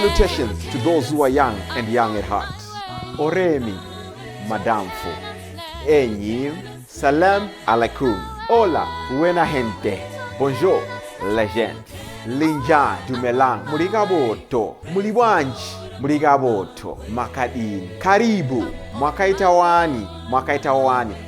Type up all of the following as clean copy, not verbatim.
Salutations to those who are young and young at heart. Oremi, Madamfo, Enyim, Salam alaikum. Hola, buena gente. Bonjour, la gente. Linja dumelang. Murigaboto. Muliwanji. Murigaboto. Makadini. Karibu. Mwakaitawani.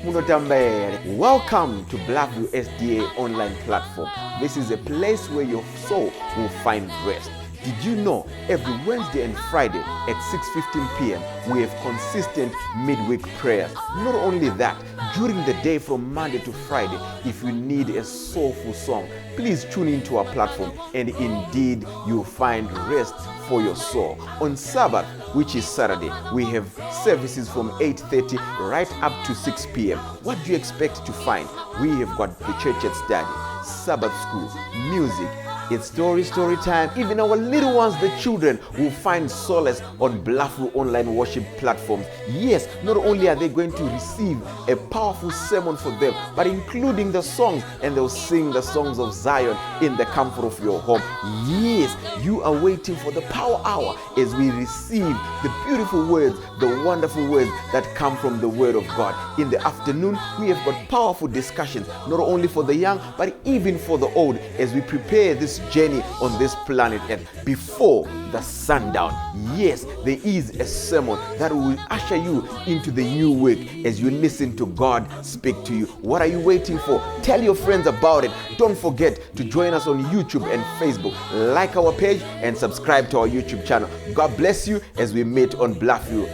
Munotambere. Welcome to Blackview SDA online platform. This is a place where your soul will find rest. Did you know every Wednesday and Friday at 6:15 p.m. we have consistent midweek prayers? Not only that, during the day from Monday to Friday, if you need a soulful song, please tune into our platform and indeed you'll find rest for your soul. On Sabbath, which is Saturday, we have services from 8:30 right up to 6 p.m. What do you expect to find? We have got the church at study, Sabbath school, music. It's story time. Even our little ones, the children, will find solace on Blackview online worship platforms. Yes, not only are they going to receive a powerful sermon for them, but including the songs, and they'll sing the songs of Zion in the comfort of your home. Yes, you are waiting for the power hour as we receive the beautiful words, the wonderful words that come from the word of God. In the afternoon, we have got powerful discussions, not only for the young, but even for the old, as we prepare this journey on this planet Earth before the sundown. Yes, there is a sermon that will usher you into the new week as you listen to God speak to you. What are you waiting for? Tell your friends about it. Don't forget to join us on YouTube and Facebook. Like our page and subscribe to our YouTube channel. God bless you as we meet on Blackview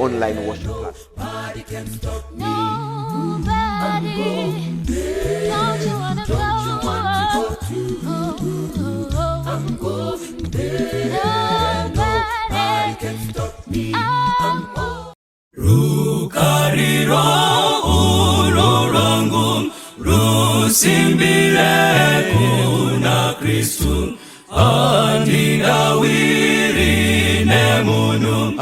online worship platform. Nobody can stop me. Don't you wanna go? I'm going there. Nobody can stop me. Rukariro ulorangu rusimbire kuna Kristu andinawiri nemunu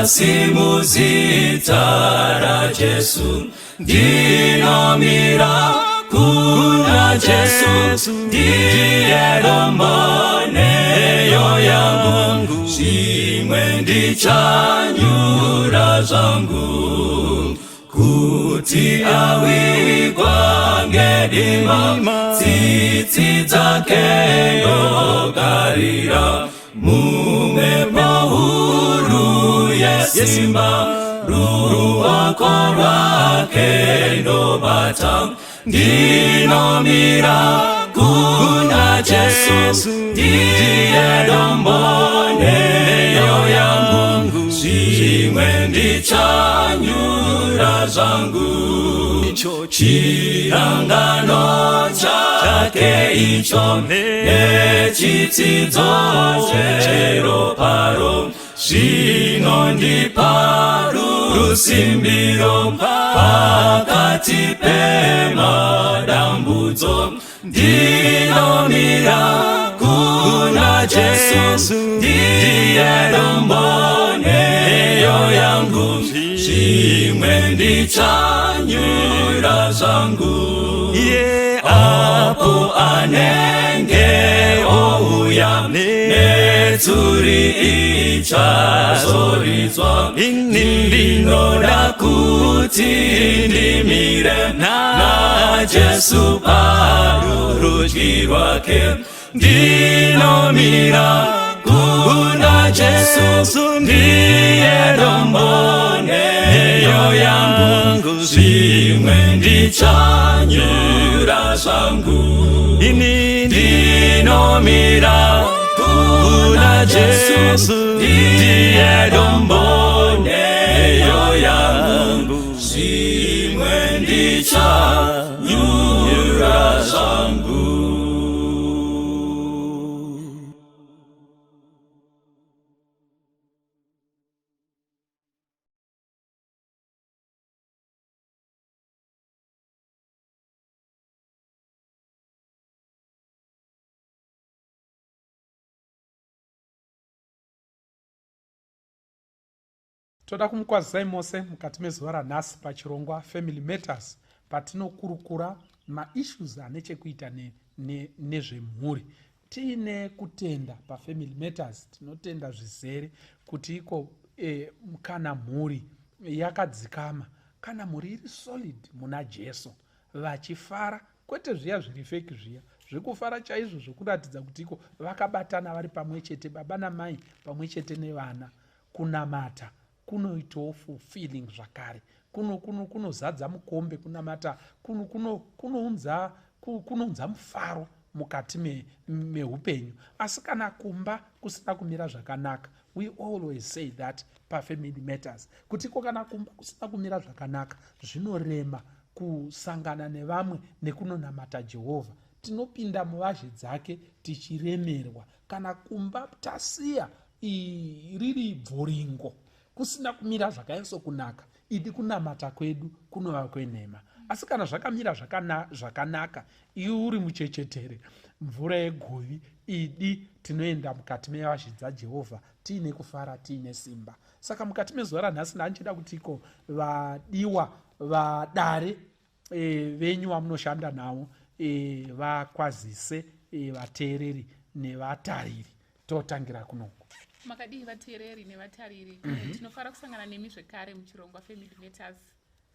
asimuzitara Jesu dinamira kuna Jesu ndiye domaneyo yangu shimwe ndichanyura zangu kuti awigwa ngedima tsitsi dzake ndogarira mumwepo huru yesimba ruwako rwake ndobata ndinomira kuna Jesu ndiye domboneyo yangu shimwe ndichanyura zangu chirangano chake icho nechitsidzo cheroparo zvinondipa rusimbiro pakati pemadambudzo ndinomira kuna Jesu ndiye domboneyo yangu shimwe ndichanyura zangu apo anenge ouya netsuri ichazoridzwa ndinoda kuti ndimire na Jesu parudyi rwake ndinomira kuna Jesu ndiye domboneyo yangu shimwe ndichanyura zangu ndinomira kuna Jesu ndiye domboneyo yangu shimwe ndichanyura zangu. Toda kumukwazisai mose mukati mezuva ranhasi pachirongwa Family Matters patinokurukura maissues ane chekuita nezvemhuri. tiine kutenda paFamily Matters. Tinotenda zvizere kuti iko kana mhuri yakadzikama, kana mhuri iri solid muna Jesu, vachifara, kwete zviya zviri feki zviya, zvikufara chaizvo zvokuratidza kuti iko vakabatana vari pamwe chete, baba namai pamwe chete nevana. Kunamata kunoitawo fulfilling zvakare, kunozadza mukombe. Kunamata kunounza mufaro mukati meupenyu. Asi kana kumba kusina kumira zvakanaka, we always say that paFamily Matters, kuti kana kumba kusina kumira zvakanaka, zvinorema kusangana nevamwe nekunonamata Jehovha. Tinopinda muvazhe dzake tichiremerwa. Kana kumba tasiya riri bvuringo, kusina kumira zvakaiso kunaka, idi kunamata kwedu kunova kwenhema. Asi kana zvakamira zvakanaka, iwe uri muchechetere, mvura yegovi, idi tinoenda mukati mevazhe dzaJehovha tiine kufara, tiine simba. Saka mukati mezuva ranhasi ndanchida kutiko vadiwa vadare venyu vamunoshanda navo vakwazise vateereri nevatariri. Totangira kunoko. Makadii vateereri nevatariri, tinofara kusangana nemi zvekare muchirongwa Family Matters.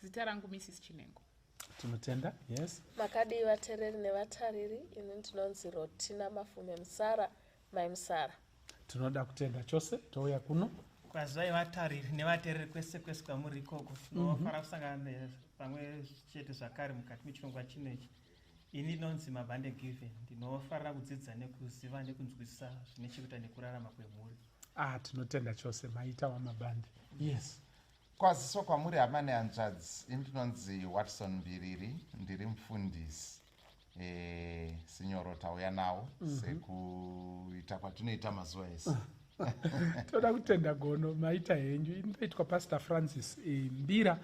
Zita rangu Mrs. Chinengo. Tinotenda, yes. Makadii vateereri nevatariri, ini ndinonzi Rotina Mafume Musara, Mai Musara. Tinoda kutenda chose, touya kuno. Kwazai vatariri nevateereri kwese kwamuri ikoko, tinofara kusangana pamwe chete zvakare mukati mechirongwa chinechi. Ini ndinonzi Mabande Given, ndinofarira kudzidza nekuziva nekunzwisisa zvine chekuita nekurarama kwemhuri. Tinotenda chose, maita waMabande. Yes. Kwaziso kwamuri hama nehanzvadzi, ini ndinonzi Pastor Mbira, ndiri mufundisi. Sinyoro tauya nawo sekuita kwatinoita mazuva ese. Toda kutenda gono, maita henyu. Inoitwa Pastor Francis Mbira,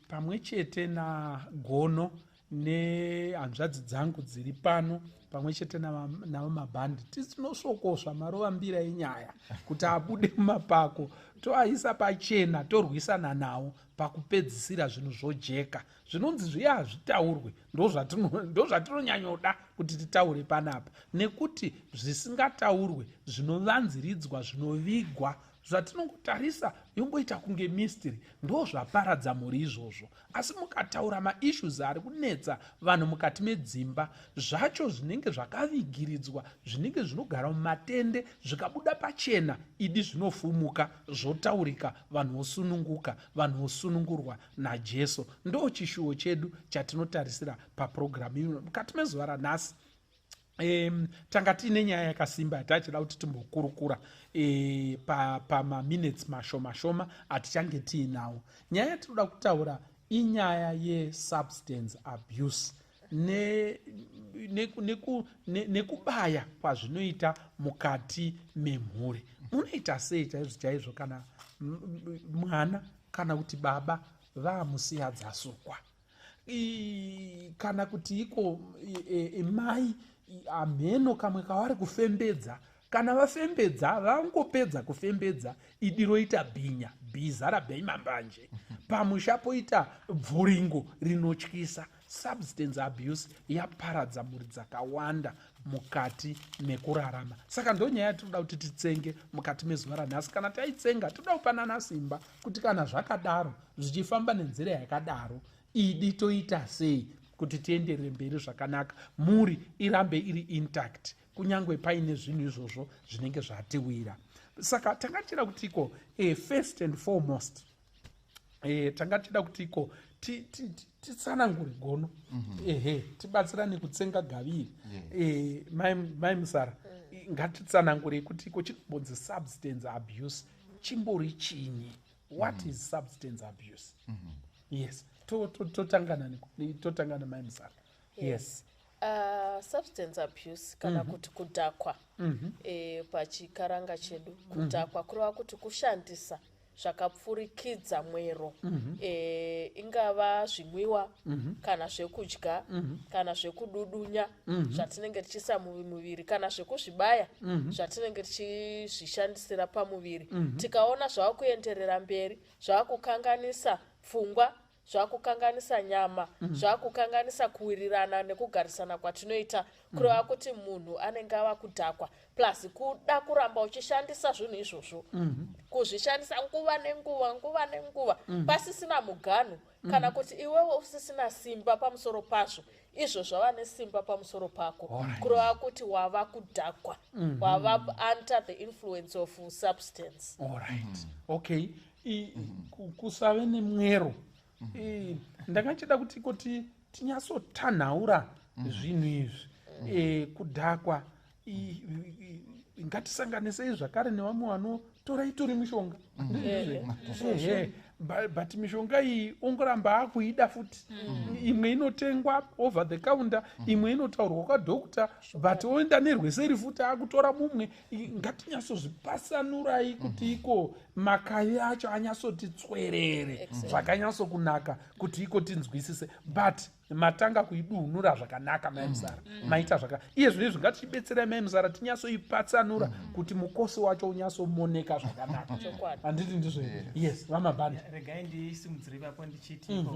pamwe chete na gono nehanzvadzi dzangu dziri pano, pamwe chete navo Mabhandi. Tinosokosva marova mbira enyaya kuti abude mumapako, toaisa pachena, torwisana nawo pakupedzisira zvinhu zvojeka. Zvinonzi zviya hazvitaurwe, ndozvatinonyanyoda kuti titaure panapa, nekuti zvisingataurwe, zvinovanziridzwa, zvinovigwa, zvatinongotarisa yongoita kunge mystery, ndo zvaparadza mhuri izvozvo. Asi mukataura maissues ari kunetsa vanhu mukati medzimba, zvacho zvinenge zvakavigiridzwa, zvinenge zvinogara mumatende, zvikabuda pachena, idi zvinofumuka, zvotaurika, vanhu vosununguka, vanhu vosunungurwa naJesu. Ndo chishuwo chedu chatinotarisira papurogiramu ino mukati mezuva ranhasi. Tanga tiine nyaya yakasimba yatachida kuti timbokurukura pamaminutes mashoma atichange tiinawo. Nyaya yatinoda kutaura inyaya yesubstance abuse nekubaya kwazvinoita mukati memhuri. Unoita sei chaizvo kana mwana kana kuti baba vaamusiya dzasukwa, kana kuti iko mai amheno kamwe kavari kufembedza, kana vafembedza vangopedza kufembedza, idi roita bhinya, bhiza rabhema mbanje, pamusha poita bvuringo rinotyisa. Substance abuse yaparadza mhuri dzakawanda mukati mekurarama. Saka ndo nyaya tinoda kuti titsenge mukati mezuva ranhasi. Kana taitsenga toda kupanana simba kuti kana zvakadaro, zvichifamba nenzira yakadaro, idi toita sei kuti tienderere mberi zvakanaka, mhuri irambe iri intact, kunyangwe paine zvinhu izvozvo zvinenge zvatiwira. Saka tangachida kutiko first and foremost, tangachida kutiko titsanangure gono, tibatsirane kutsenga gaviri. Mai Musara, ngatitsanangure kutiko chinombonzi substance abuse chimbori chinyi. What is substance abuse? Yes. Totangana Mai Musara. Yes. Substance abuse kana kuti kudhakwa pachikaranga chedu, kudhakwa kureva kuti kushandisa zvakapfurikidza mwero, ingava zvimwiwa kana zvekudya kana zvekududunya zvatinenge tichisa muviri kana zvekuzvibaya zvatinenge tichizvishandisira pamuviri, tikaona zvava kuenderera mberi, zvava kukanganisa pfungwa zvakukanganisa nyama, zvakukanganisa kuwirirana nekugarisana kwatinoita, kureva kuti munhu anenge ava kudhakwa, plus kuda kuramba uchishandisa zvinhu izvozvo, kuzvishandisa nguva nenguva, pasisina muganhu, kana kuti iwewe usisina simba pamusoro pazvo, izvo zvava nesimba pamusoro pako, kureva kuti wava kudhakwa, wava under the influence of substance. Alright. Okay. Kusave nemwero. Ndakachida kuti tinyatsotanhaura zvinhu izvi. Kudhakwa ngatisanganisei zvakare nevamwe vanotora itori mishonga. But mishonga iyi ongoramba akuida futi. Imwe inotengwa over the counter, imwe inotaurwa kwadhokota, but oenda nerweseri futi akutora mumwe. Ngatinyatsozvipasanurai kuti iko makai acho anyatsoti tswerere zvakanyatsokunaka kuti iko tinzwisise, but matanga kuidunura zvakanaka maimuzara maita zvaka iye zvinezvi ngatibetserai maimuzara tinyatsoipatsanura kuti mukosi wacho unyatsomoneka zvakanaka. Handiti ndizvo here? Yes, vamabhanda. Regai ndisimudzire ipapo ndichiti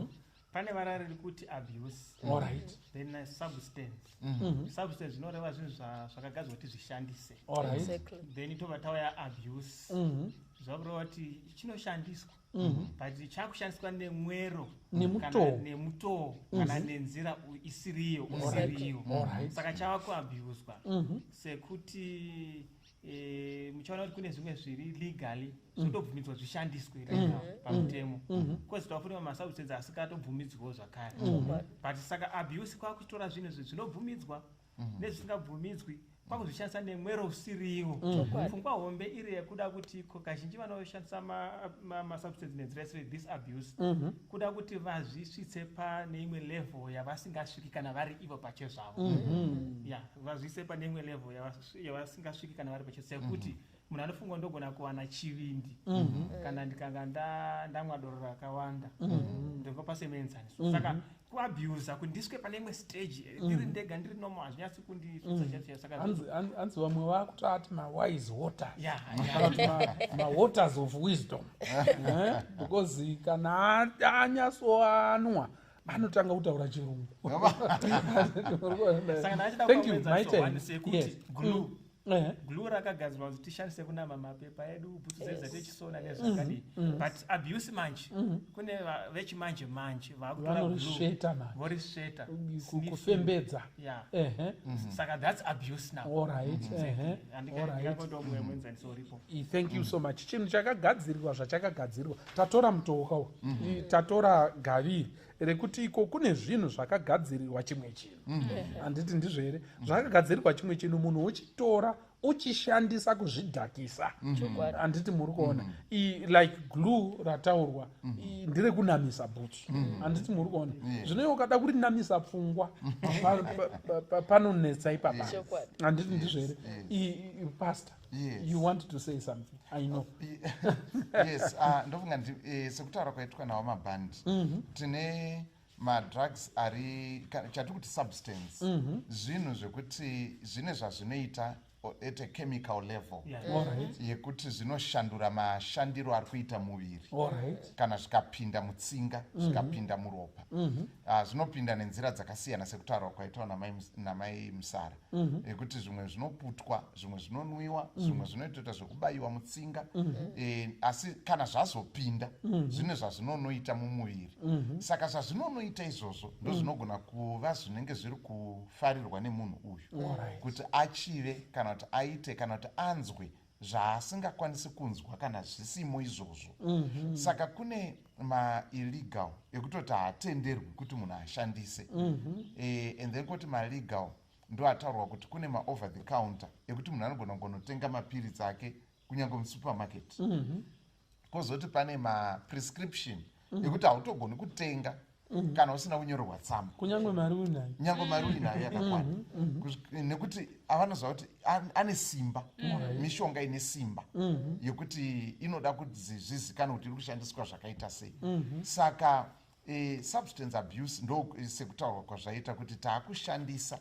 pane vara riri kuti abuse, alright, then substance. Substance zvinoreva zvinhu zvakagadzirwa kuti zvishandise, alright, then tobva tauya abuse, zvakureva kuti chinoshandiswa but chakushandiswa nemwero nemutoo kana nenzira isiriyo usiriyo, saka chava kuabuswa. Sekuti muchaona kuti kune zvimwe zviri legally zvotobvumidzwa zvishandiswe pamutemo, kozi tafuti masubstance asikatobvumidzwawo zvakare, but saka abuse kwakutora zvinhu zvinobvumidzwa nezvisingabvumidzwi kwakuzvishandisa nemwero usiriwo. Pfungwa hombe iri yekuda kuti kazhinji vanoshandisa masubstance nenzira isiri this abuse kuda kuti vazvisvitse pane imwe level yavasingasviki kana vari ivo pachezvavo, vazvise pane imwe level yavasingasviki kana vari pachezvavo, sekuti munhu anofunga ndogona kuwana chivindi kana ndikanga ndamwa doro rakawanda ndobva pasemenzaniso, saka kuabuse kuti ndiswe pane imwe stage ndiri ndega ndiri normal hazvinyatsi kundisvitsa. Saka hanzi vamwe vakutoti mawise waters, mawaters of wisdom, because kana anyatsoanwa anotanga kutaura chirungu. Thank you, my turn. Yes. Glue rakagadzirwa kuti tishandise kunama mapepa edu, bhutsu dzedu dzatichisona nezvakadii, but abuse manje kune vechimanje vakutora vorisveta kufembedza, saka that's abuse now. Alright. Thank you so much. Chinhu chakagadzirirwa zvachakagadzirirwa, tatora mutoka, tatora gaviri rekuti iko kune zvinhu zvakagadzirirwa chimwe chinhu. Handiti ndizvo here? Zvakagadzirirwa chimwe chinhu munhu uchitora uchishandisa kuzvidhakisa. Handiti muri kuona? Like glue rataurwa ndire kunamisa bhutsu. Handiti muri kuona? Zvino ukada kurinamisa pfungwa panonetsa ipapa. Handiti ndizvo here? Pastor, you want to say something? I know. Yes, ndofunga sekutaura kwaitwa nawo mabhandi tine madrugs ari chatiri kuti substance, zvinhu zvekuti zvine zvazvinoita at a chemical level, yekuti zvinoshandura mashandiro ari kuita muviri, kana zvikapinda mutsinga zvikapinda muropa, zvinopinda nenzira dzakasiyana sekutaurwa kwaitwa namai Musara, yekuti zvimwe zvinoputwa, zvimwe zvinonwiwa, zvimwe zvinoita zvekubayiwa mutsinga, asi kana zvazopinda zvine zvazvinonoita mumuviri. Saka zvazvinonoita izvozvo ndozvinogona kuva zvinenge zviri kufarirwa nemunhu uyu kuti achive kana kuti aite kana kuti anzwe zvaasingakwanisi kunzwa kana zvisimo izvozvo. Saka kune ma-illegal ekutoti haatenderwi kuti munhu ashandise, and then kuti ma-legal ndo ataurwa kuti kune ma-over the counter ekuti munhu anogona kunotenga mapiritsi ake kunyange musupermarket, kozoti pane ma-prescription ekuti hautogoni kutenga kana usina kunyorerwa tsamba, kunyange mari uinayo yakakwana, nekuti avanozva kuti ane simba, mishonga ine simba yekuti inoda kuti zvizikanwe kuti iri kushandiswa zvakaita sei. Saka substance abuse ndo sekutaurwa kwazvaita kuti taakushandisa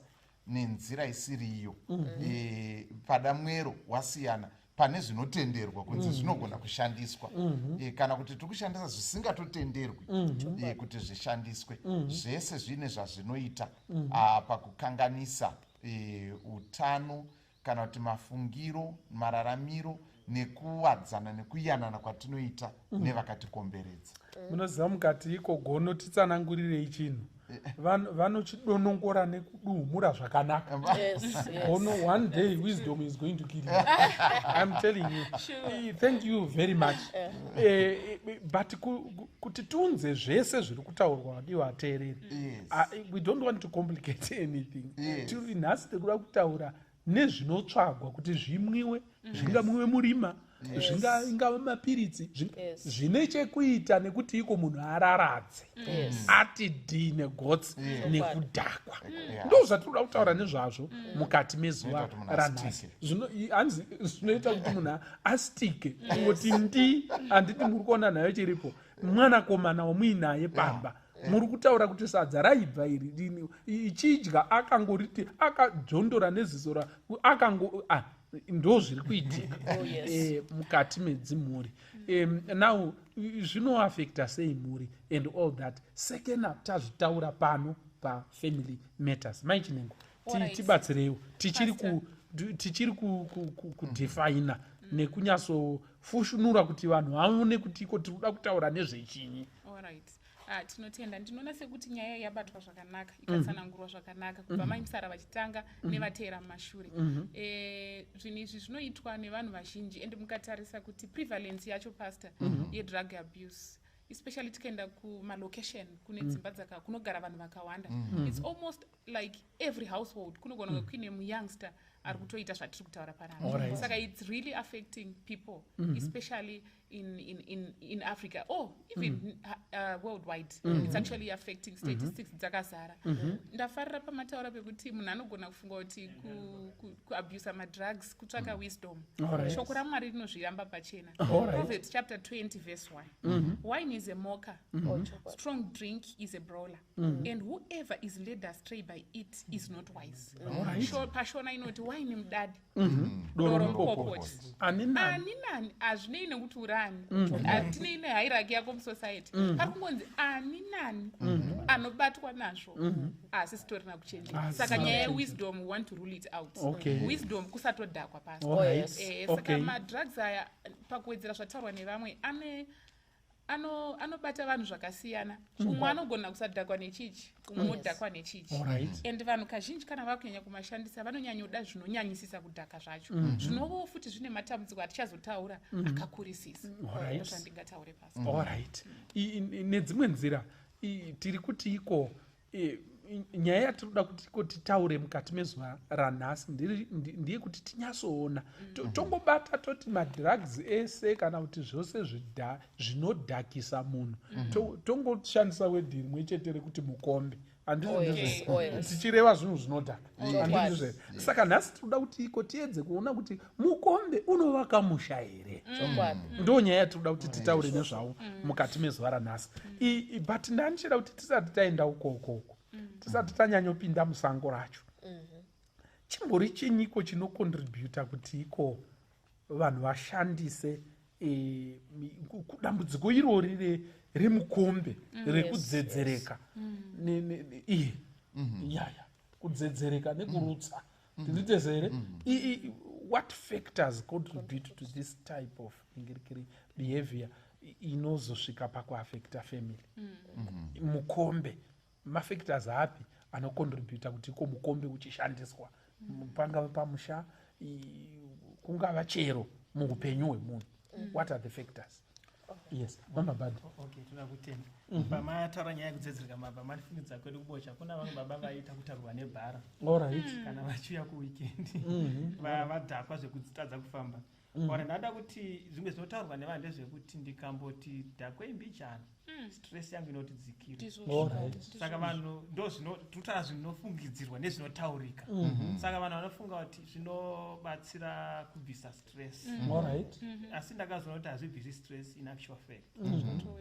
nenzira isiri iyo, pada mwero wasiyana pane zvinotenderwa kunzi zvinogona kushandiswa. Kana kuti tiri kushandisa zvisingatotenderwi kuti zvishandiswe. Zvese zvine zvazvinoita pakukanganisa utano kana kuti mafungiro, mararamiro nekuwadzana nekuyanana kwatinoita nevakatikomberedza. Munoziva mukati iko gono titsanangurirei chinhu. Vanochidonongora nekuduhumura zvakanaka. Gono, one day wisdom is going to kill you. I'm telling you. Sure. Thank you very much. But kuti tiunze zvese zviri kutaurwa ndivateereri. We don't want to complicate anything. Tiri nhasi tikuda kutaura nezvinotsvagwa kuti zvimwiwe, zvingamwiwe murima, zvingava mapiritsi, zvine chekuita nekuti iko munhu araradze, ati dhii negotsi nekudhakwa. Ndo zvatinoda kutaura nezvazvo mukati mezuva ranhasi. Hanzi zvinoita kuti munhu astike, kungoti handiti muri kuona nayo chiripo, mwanakomana wamuinaye pamba. Muri kutaura kuti sadza raibva iri ichidya akangoriti akadzvondora neziso ndo zviri kuitika mukati medzimhuri. Now zvinoafecta sei mhuri and all that. Second up tazvitaura pano pafamily matters. Maichinengo tibatsireiwo tichiri kudefina nekunyatsofushunura kuti vanhu vaone kuti iko tiri kuda kutaura nezvechinyi. Tinotenda. Ndinoona sekuti nyaya yabatwa zvakanaka, ikatsanangurwa zvakanaka kubva maimusara vachitanga nevateera mumashure. Zvinhu izvi zvinoitwa nevanhu vazhinji, ende mukatarisa kuti prevalence yacho pastor yedrug abuse, especially tikaenda kumalocation kune dzimba kunogara vanhu vakawanda, it's almost like every household kunogona kuine muyoungster ari kutoita zvatiri kutaura panapa. Saka it's really affecting people, especially in Africa, or even worldwide. It's actually affecting statistics dzakazara. Ndafarira pamataura pekuti munhu anogona kufunga kuti kuabuse madrugs kutsvaka wisdom. Shoko raMwari rinozviramba pachena. Proverbs chapter 20 verse 1. Wine is a mocker, strong drink is a brawler, and whoever is led astray by it is not wise. Pashona inoti wine mudadi, doro mupopoti. Ani nani azvinei nekuti urani. Tine ine hierarchy yako musociety. Pari kungonzi ani nani anobatwa nazvo asi sitorina kuchenjera. Saka nyaya yewisdom we want to rule it out. Wisdom kusatodhakwa pasi. Saka madrugs aya pakuwedzera zvataurwa nevamwe anobata vanhu zvakasiyana. Umwe anogona kusadhakwa nechichi, umwe odhakwa nechichi. And vanhu kazhinji kana vakunyanya kumashandisa vanonyanyoda zvinonyanyisisa kudhaka zvacho. Zvinovo futi zvine matambudziko atichazotaura akakurisisa. Zvandingataure pasi. Alright. Nedzimwe nzira tiri kuti iko nyaya yatinoda kuti iko titaure mukati mezuva ranhasi ndiye kuti tinyatsoona tongobata toti madrugs ese kana kuti zvose zvinodhakisa munhu tongoshandisa wedhi rimwe chete rekuti mukombe. Tichireva zvinhu zvinodhaka. Saka nhasi tinoda kuti iko tiedze kuona kuti mukombe unovaka musha here. Ndo nyaya yatinoda kuti titaure nezvawo mukati mezuva ranhasi. But ndanichida kuti tisati taenda ukoko, tisati tanyanyopinda musango racho, chimbori chinyiko chinokontributa kuti iko vanhu vashandise kudambudziko irori remukombe rekudzedzereka kudzedzereka nekurutsa. Tinditezere what factors contribute to this type of behavior inozosvika pakuaffecta family. Mukombe mafactors api anokontributa kuti iko mukombe uchishandiswa pangava pamusha, kungava chero muupenyu hwemunhu. What are the factors? Yes, Mama Bad. Okay, tunakutenda. Pamataura nyaya yekudzedzereka mabva manifunidza kwedu kubocha kuna vamwe baba vaita kutarwa nebhara. Kana vachiuya kuweekend. Vadhakwa zvekutadza kufamba. Ndada kuti zvimwe zvinotaurwa nevanhu ndezvekuti ndikamboti dhakwei mbichana stress yangu inotidzikira. Alright. Saka vanhu ndozvinotara zvinofungidzirwa nezvinotaurika. Saka vanhu vanofunga kuti zvinobatsira kubvisa stress. Alright. Asi ndakazoona kuti hazvibvisi stress in actual fact.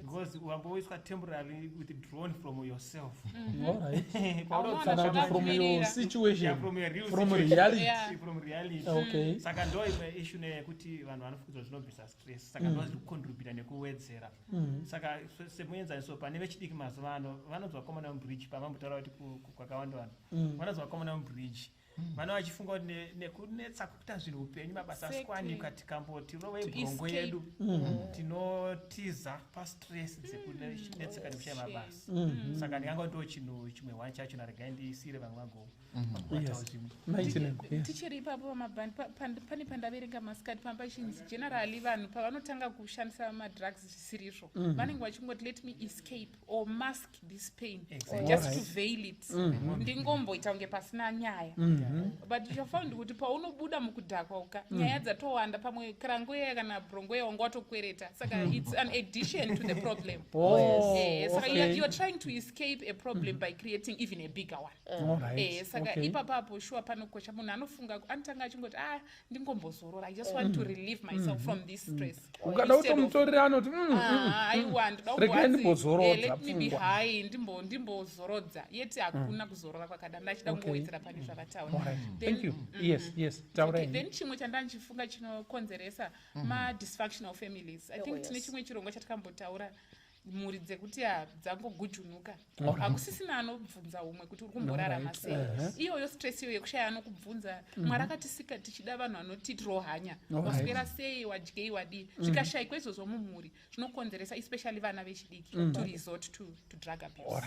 Because wamboiswa temporarily withdrawn from yourself. Alright. Kana from your situation, Yeah, from your real from situation. reality. Yeah. From reality. Okay. Saka ndo imwe issue nekuti vanhu vanofungidzwa zvinobvisa stress. Saka ndo zvinocontribute nekuwedzera. Saka semuenzaniso pane vechidiki mazuva ano vanonzwa common bridge pamambotaura kuti kwakawanda vanhu vanonzwa common bridge vana vachifunga kuti nekunetsa kuita zvinhu upenyu mabasa asikwanika tikamboti rova ibhongo yedu tinotiza pastress dzekunetseka nekushaya mabasa. Saka ndikanga ndo chinhu chimwe wani chacho naregai ndisire vamwe tichiri ipapo pamabhandi pane pandaverenga masikati pamba chinzi generally vanhu pavanotanga kushandisa madrugs zvisirizvo vanenge vachingoti let me escape or mask this pain just to veil it ndingomboita kunge pasina nyaya but yafound kuti paunobuda mukudhakwa uka nyaya dzatowanda pamwe karangoya kana brongoya wanga watokwereta saka it's an addition to the problem. Saka you're trying to escape a problem by creating even a bigger one. Saka ipapapo sure panokosha munhu anofunga anotanga achingoti ndingombozorora I just want to relieve myself from this stress. Ukada kutomutorera anoti let me be high ndimbozorodza yeti hakuna kuzorora kwakada ndachida kungowedzera pane zvakataura. Thank you. Yes. Then chimwe chandanchifunga chinokonzeresa ma-dysfunctional families. I think tine chimwe chirongwa chatikambotaura mhuri dzekuti dzangogujunuka hakusisina anobvunza umwe kuti uri kumborarama sei. Iyoyo stress iyo yekushaya anokubvunza mwari akatisika tichida vanhu vanotitiro hanya waswera sei wadyei wadii zvikashayikwa izvozvo mumhuri zvinokonzeresa especially vana vechidiki to resort to drug abuse.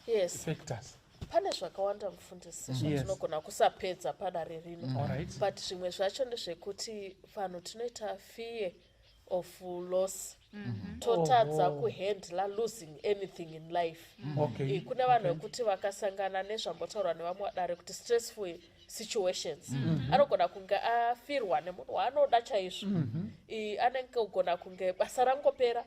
Yes. Factors. Pane zvakawanda mufundisi zvatinogona kusapedza padare rino, but zvimwe zvacho ndezvekuti vanhu tinoita fear of loss. Totadza kuhandla losing anything in life. Kune vanhu vekuti vakasangana nezvambotaurwa nevamwe vadare kuti stressful situations anogona kunge afirwa nemunhu waanoda chaizvo, anenge kugona kunge basa rangopera,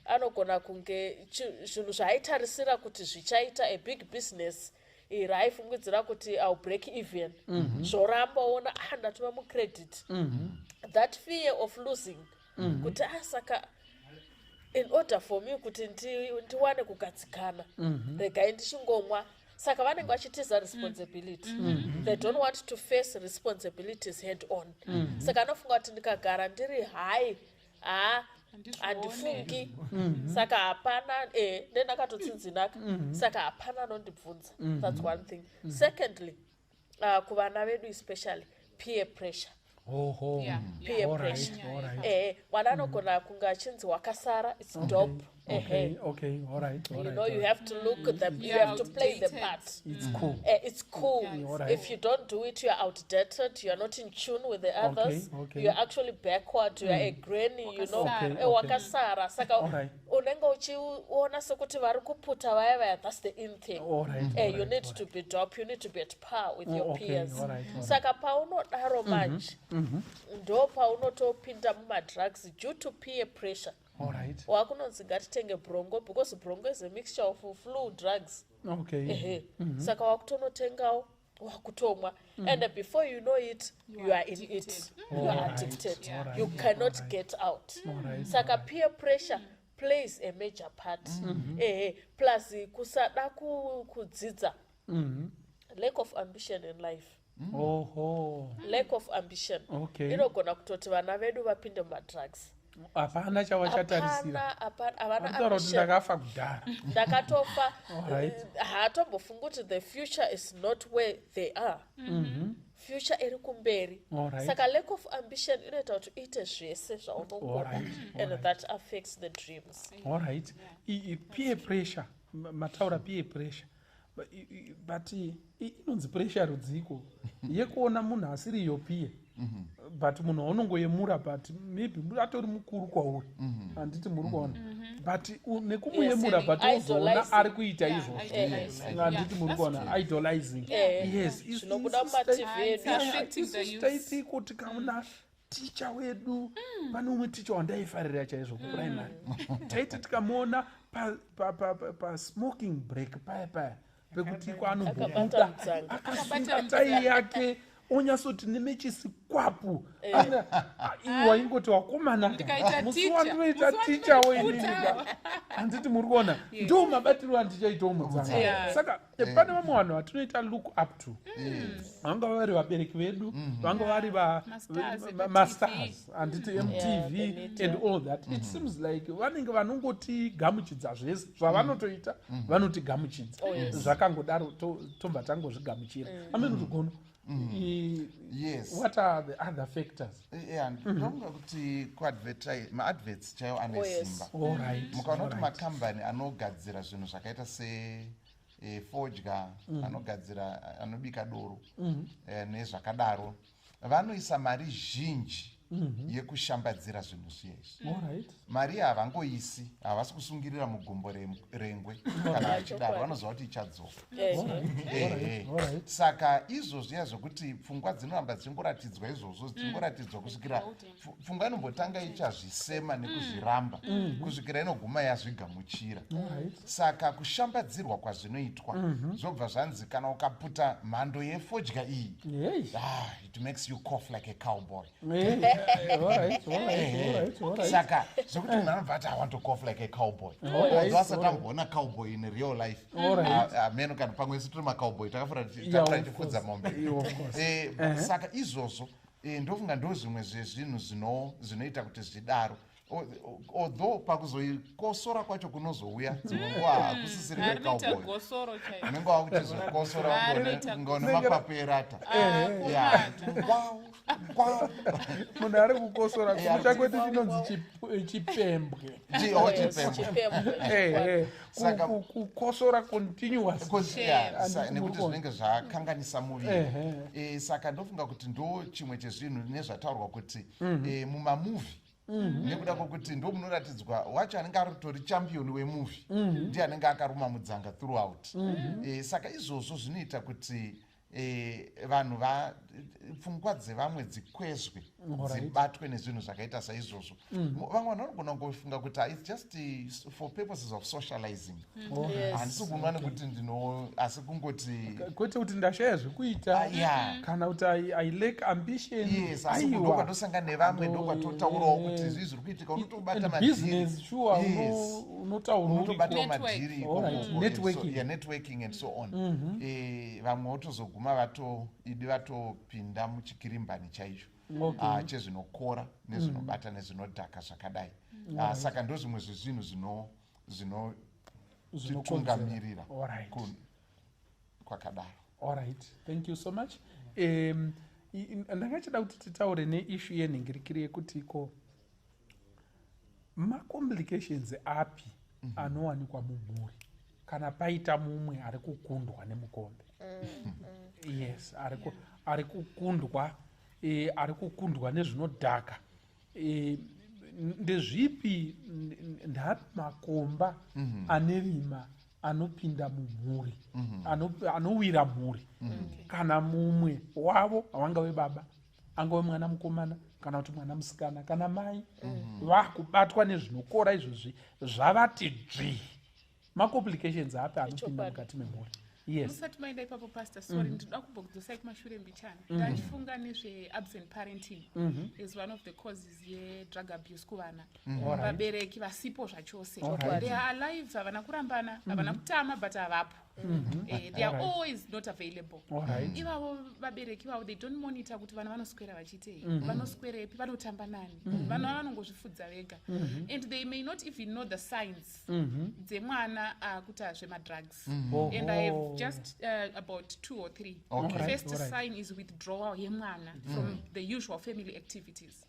anogona kunge zvinhu zvaaitarisira kuti zvichaita a big business raaifungidzira kuti I'll break even zvoramba ona ndatuma mucredit. That fear of losing kuti saka in order for me kuti ndiwane kugadzikana regai ndichingomwa. Saka vanenge vachitiza responsibility. They don't want to face responsibilities head on. Saka anofunga kuti ndikagara ndiri high handifungi saka hapana ndendakatotsinzinaka saka hapana anondibvunza. That's one thing. Secondly, kuvana vedu especially peer pressure. Peer pressure. Mwana anogona kunge achinzi wakasara, it's dope. Okay, all right. You know, you have to look at them, you have to play the part. It's cool. It's cool. If you don't do it, you're outdated, you're not in tune with the others, you're actually backward, you're a granny, you know, wakasara. Saka unenge uchiona sekuti vari kuputa vaya, that's the in thing. You need to be dope, you need to be at par with your peers. Saka paunodaro manje, ndo paunotopinda mumadrugs due to peer pressure. Wakunonzi ngatitenge brongo because brongo is a mixture of flu drugs. Saka wakutonotengawo wakutomwa and before you know it you are in it, you are addicted, you cannot get out. Saka peer pressure plays a major part. Plus kusada kudzidza, lack of ambition in life. Lack of ambition inogona kutoti vana vedu vapinde mumadrugs. Hapana chavachatarisira. Hapana kuti ndakafa kudhara. Ndakatofa. Hatombofunga kuti the future is not where they are. Future iri kumberi. Saka lack of ambition inoita kuti uite zvese zvaunogona and that affects the dreams. Alright. Peer pressure, mataura peer pressure. But inonzi pressure rudziko yekuona munhu asiriyo peer. But munhu waunongoyemura but maybe atori mukuru kwauri handiti muri kuona but nekumuyemura but uzoona ari kuita izvozvo handiti muri kuona idolizing. Zvinobuda mumaTV taiti kuti kauna ticha wedu pane umwe ticha wandaifarira chaizvo kuprimary taiti tikamuona pasmoking break paya pekuti kwanombobuda akasvika tai yake onyasoti nemechisi kwapu waingoti wakomana musi wandinoita ticha weininika handiti muri kuona ndo mabatiro andichaitawo mudzanga saka pane vamwe vanhu vatinoita look up to vanga vari vabereki vedu vanga vari mastars handiti mtv and all that it seems like vanenge vanongotigamuchidza zvese zvavanotoita vanotigamuchidza zvakangodaro tomba tangozvigamuchira amene tigono yes. What are the other factors? Ndonga kuti maadverts chaiwo ane simba. Mukaona kuti makambani anogadzira zvinhu zvakaita fodya, anogadzira anobika doro nezvakadaro, vanoisa mari zhinji yekushambadzira zvinhu zviyezvi. Mari havangoisi, havasi kusungirira mugumbo rengwe kana vachidaro vanoziva kuti ichadzoka. Saka izvozviya zvokuti pfungwa dzinoramba dzichingoratidzwa izvozvo dzichingoratidzwa kusvikira pfungwa inombotanga ichazvisema nekuzviramba kusvikira inoguma yazvigamuchira. Saka kushambadzirwa kwazvinoitwa zvobva zvanzi kana ukaputa mhando yefodya iyi, it makes you cough like a cowboy. Saka zvokuti munhu anobva ati I want to cough like a cowboy. Asati amboona cowboy in real life. Ameno kana pamwe sitori macowboy takafura tichifudza mombe. Saka izvozvo ndofunga ndo zvimwe zvezvinhu zvinoita kuti zvidaro. Although pakuzoikosora kwacho kunozouya dzimwe nguva hakusisiri kwecowboy unenge wakuti zvokosora ngone mapapu erata munhu ari kukosora kuita kweti chinonzi chipembwe kukosora continuous nekuti zvinenge zvakanganisa muviri. Saka ndofunga kuti ndo chimwe chezvinhu nezvataurwa kuti mumamuvi nekuda kwokuti ndo munoratidzwa wacho anenge aritori champion wemovie ndiye anenge akaruma mudzanga throughout. Saka izvozvo zvinoita kuti vanhu pfungwa dzevamwe dzikwezwe dzibatwe nezvinhu zvakaita saizvozvo. Vamwe vanhu vanogona kungofunga kuti it's just for purposes of socializing. Handisi kunwa nekuti asi kungoti kwete kuti ndashaya zvekuita kana kuti I lack ambition. Asi ndokwatosangana nevamwe ndokwatotaurawo kuti izvi zviri kuitika unotobata madhiri unotobatawo madhiri networking and so on. Vamwe votozoguma vatopinda muchikirimbani chaicho chezvinokora nezvinobata nezvinodhaka zvakadai. Saka ndo zvimwe zvezvinhu zvinotitungamirira kwakadaro. Alright, thank you so much. Ndangachida kuti titaure neissue yenhingirikiri yekuti macomplications api anowanikwa mumhuri kana paita mumwe ari kukundwa nemukombe. Yes, ari kukundwa nezvinodhaka. Ndezvipi ndapi makomba ane rima anopinda mumhuri anowira mhuri kana mumwe wavo wangave baba angave mwana mukomana kana kuti mwana musikana kana mai vakubatwa nezvinokora izvozvi zvavati dzvi. Macomplications api anopinda mukati memhuri? Musati maenda ipapo pastor, sorry, ndinoda kumbogdzosai kumashure mbichana. Ndachifunga nezve-absent parenting is one of the causes ye-drug abuse kuvana. Vabereki vasipo zvachose. They are alive, havana kurambana, havana kutama, but havapo. They are always not available. Ivavo vabereki vavo, they don't monitor kuti vana vanoswera vachitei, vanoswerepi, vanotamba nani, vana vanongozvifudza vega. And they may not even know the signs dzemwana akuita zvemadrugs. And I have just about 2 or 3. The first sign is withdrawal yemwana from the usual family activities.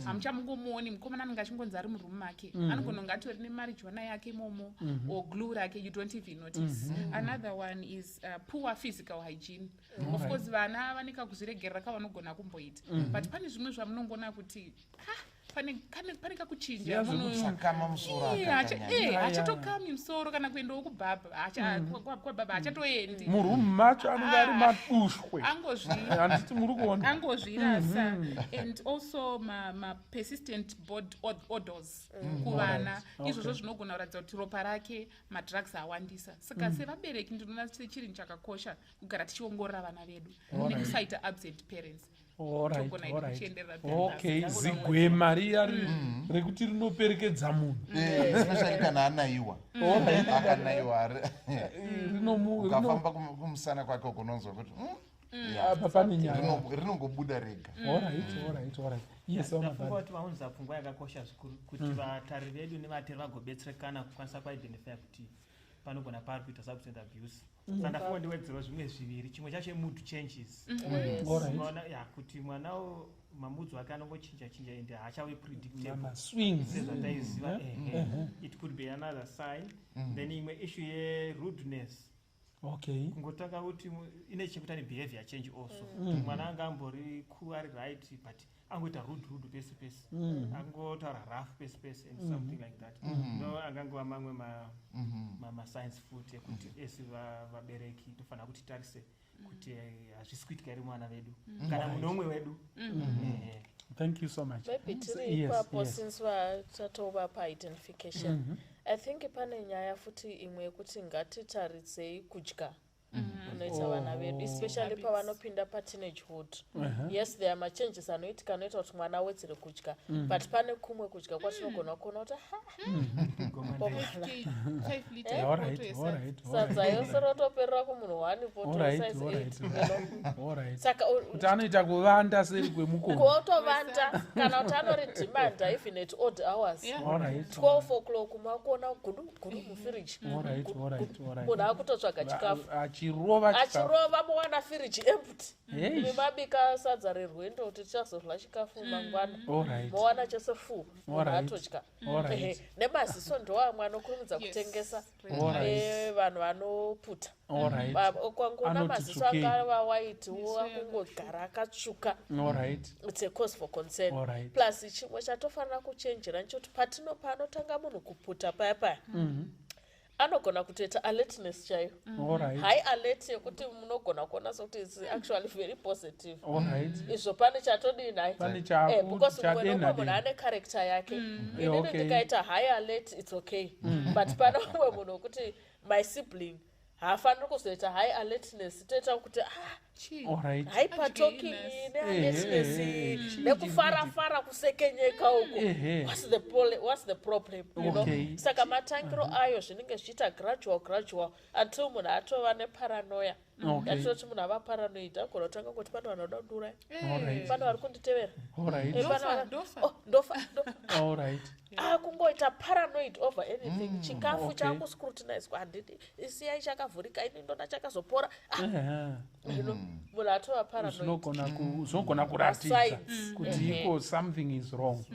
Hamuchamungomuoni mukomana anenge achingonzi ari murumu make, anogona kunge atori nemarijuana yake momo or glue rake, you don't even notice. Another one is poor physical hygiene. Of course vana vanika kuzviregerera kavanogona kumboita, but pane zvimwe zvamunongona kuti pane kakuchinja sakama musoro achatokami musoro kana kuendawo kubhabha kwabhabha achatoendi murumu macho anenge ari madushwe handiti muri kuona angozvirasa and also ma-persistent odors kuvana izvozvo zvinogona kuratidza kuti ropa rake madrugs awandisa saka sevabereki ndinoona sechinhu chakakosha kugara tichiongorora vana vedu nekusaita absent parents. Okay, zigwema riya rekuti rinoperekedza munhu especially kana anayiwa akanayiwa ukafamba kumusana kwake kunonzwa kuti apa pane nyaya rinongobuda rega. Ndafunga kuti vaunza pfungwa yakakosha zvikuru kuti vatari vedu nevateri vagobetserekana kukwanisa kuidentify kuti panogona pari kuita substance abuse. Sandafunga ndiwedzero zvimwe zviviri, chimwe chacho mood changes. Kuti mwanawo mamudzi wake anongochinja ende haachawe predictable. Sezvataiziva it could be another sign. Then imwe issue yerudeness. Kungotanga kuti ine chekuita nebehavior change also. Mwana anga ambori cool ari right but angoita rude pese angotaura rough pese and something like that. No angangova mamwe ma-science foot ekuti esi vabereki tofanira kuti tarise kuti hazvisi kuitika iri mwana vedu kana munhu omwe wedu. Thank you so much. Maybe tiri ipapo since vatova pa-identification I think pane nyaya futi imwe yekuti ngatitaridzei kudya kunoita vana vedu especially pavanopinda pateenagehood. Yes, there are machanges anoitika anoita kuti mwana awedzere kudya but pane kumwe kudya kwatinogona kuona kuti sadza yose rotoperera kumunhu 1 saka kuti anoita kuvanda seri kwemukokuotovanda kana kuti anoridhimanda even at odd hours 12 o'clock makuona gudu mufiriji munhu akutotsvaga chikafu achirova mowana firiji empty mimabika sadza rerwendo kuti tichazorya chikafu mangwana mowana chose full munhu atodya nemaziso ndoamwe anokurumidza kutengesa vanhu vanoputa kwangona maziso angava waiti akungogara akatsvuka it's a cause for concern. Plus chimwe chatofanira kuchenjera nechoti patinotanga munhu kuputa paya anogona kutoita alertness chaiyo hai alert yekuti munogona kuona sokuti it's actually very positive. Izvo pane chatodinai because mumwe nomwe munhu ane character yake inini ndikaita high alert it's okay but pane umwe munhu wekuti my sibling haafaniri kuzoita high alertness toita kuti hypertalking nealertness nekufarafara kusekenyeka uko what's the problem you know. Saka matangiro ayo zvinenge zvichiita gradual until munhu atova neparanoia yatoti munhu ava paranoid agona kutanga kuti pane vanhu vanoda kudura pane vari kunditevera ndofa akungoita paranoid over anything. Chikafu chakuscrutinizwa handidi isiyai chakavhurika ini ndona chakazopora munhu atova paranoid kuratidza kuti iko something is wrong.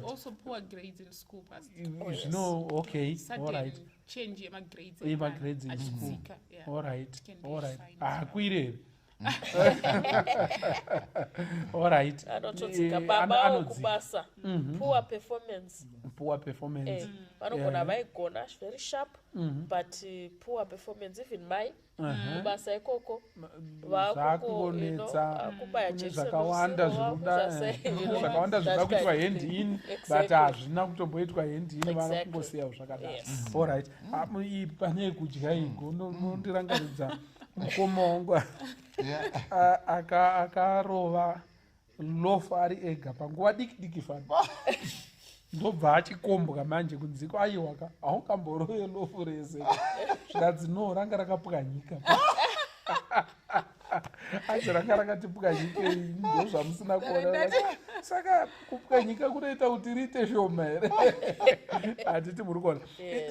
Also poor grades in school change yemagrades in school. Akwireri anotodzika baba kubasa poor performance vanogona vaigona very sharp but poor performance even mai kubasa ikoko vakungonetsa zvakawanda zvakawanda zvinoda kuitwa hand in but hazvina kutomboitwa hand in vana kungosiyawo zvakadaro. Alright, pane kudya iko nondirangaridza mukoma wangu akarova lofu ari ega panguva diki fana ndobva achikombwa manje kunziko aiwaka haungamborove lofu rese zvikadzi no ranga rakapwanyika asi ranga rakatipwanyike ndozvamusina kuona saka kupwanyika kunoita kuti riite shoma here hatiti muri kuona.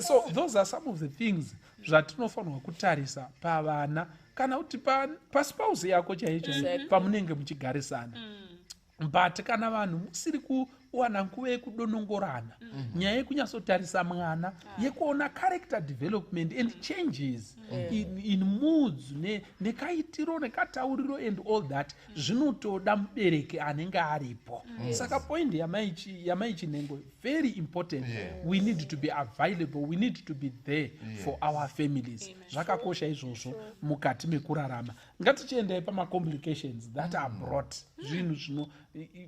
So those are some of the things zvatinofanirwa kutarisa pavana kana kuti paspouse yako chaicho pamunenge muchigarisana. But kana vanhu musiri yekuwana nguva yekudonongorana, nyaya yekunyatsotarisa mwana, yekuona character development and changes in moods nekaitiro nekatauriro and all that, zvinotoda mubereki anenge aripo. Saka point yamai Chinengo, very important. We need to be available, we need to be there for our families. Zvakakosha izvozvo mukati mekurarama. Ngatichiendai pama-complications that are brought, zvinhu zvino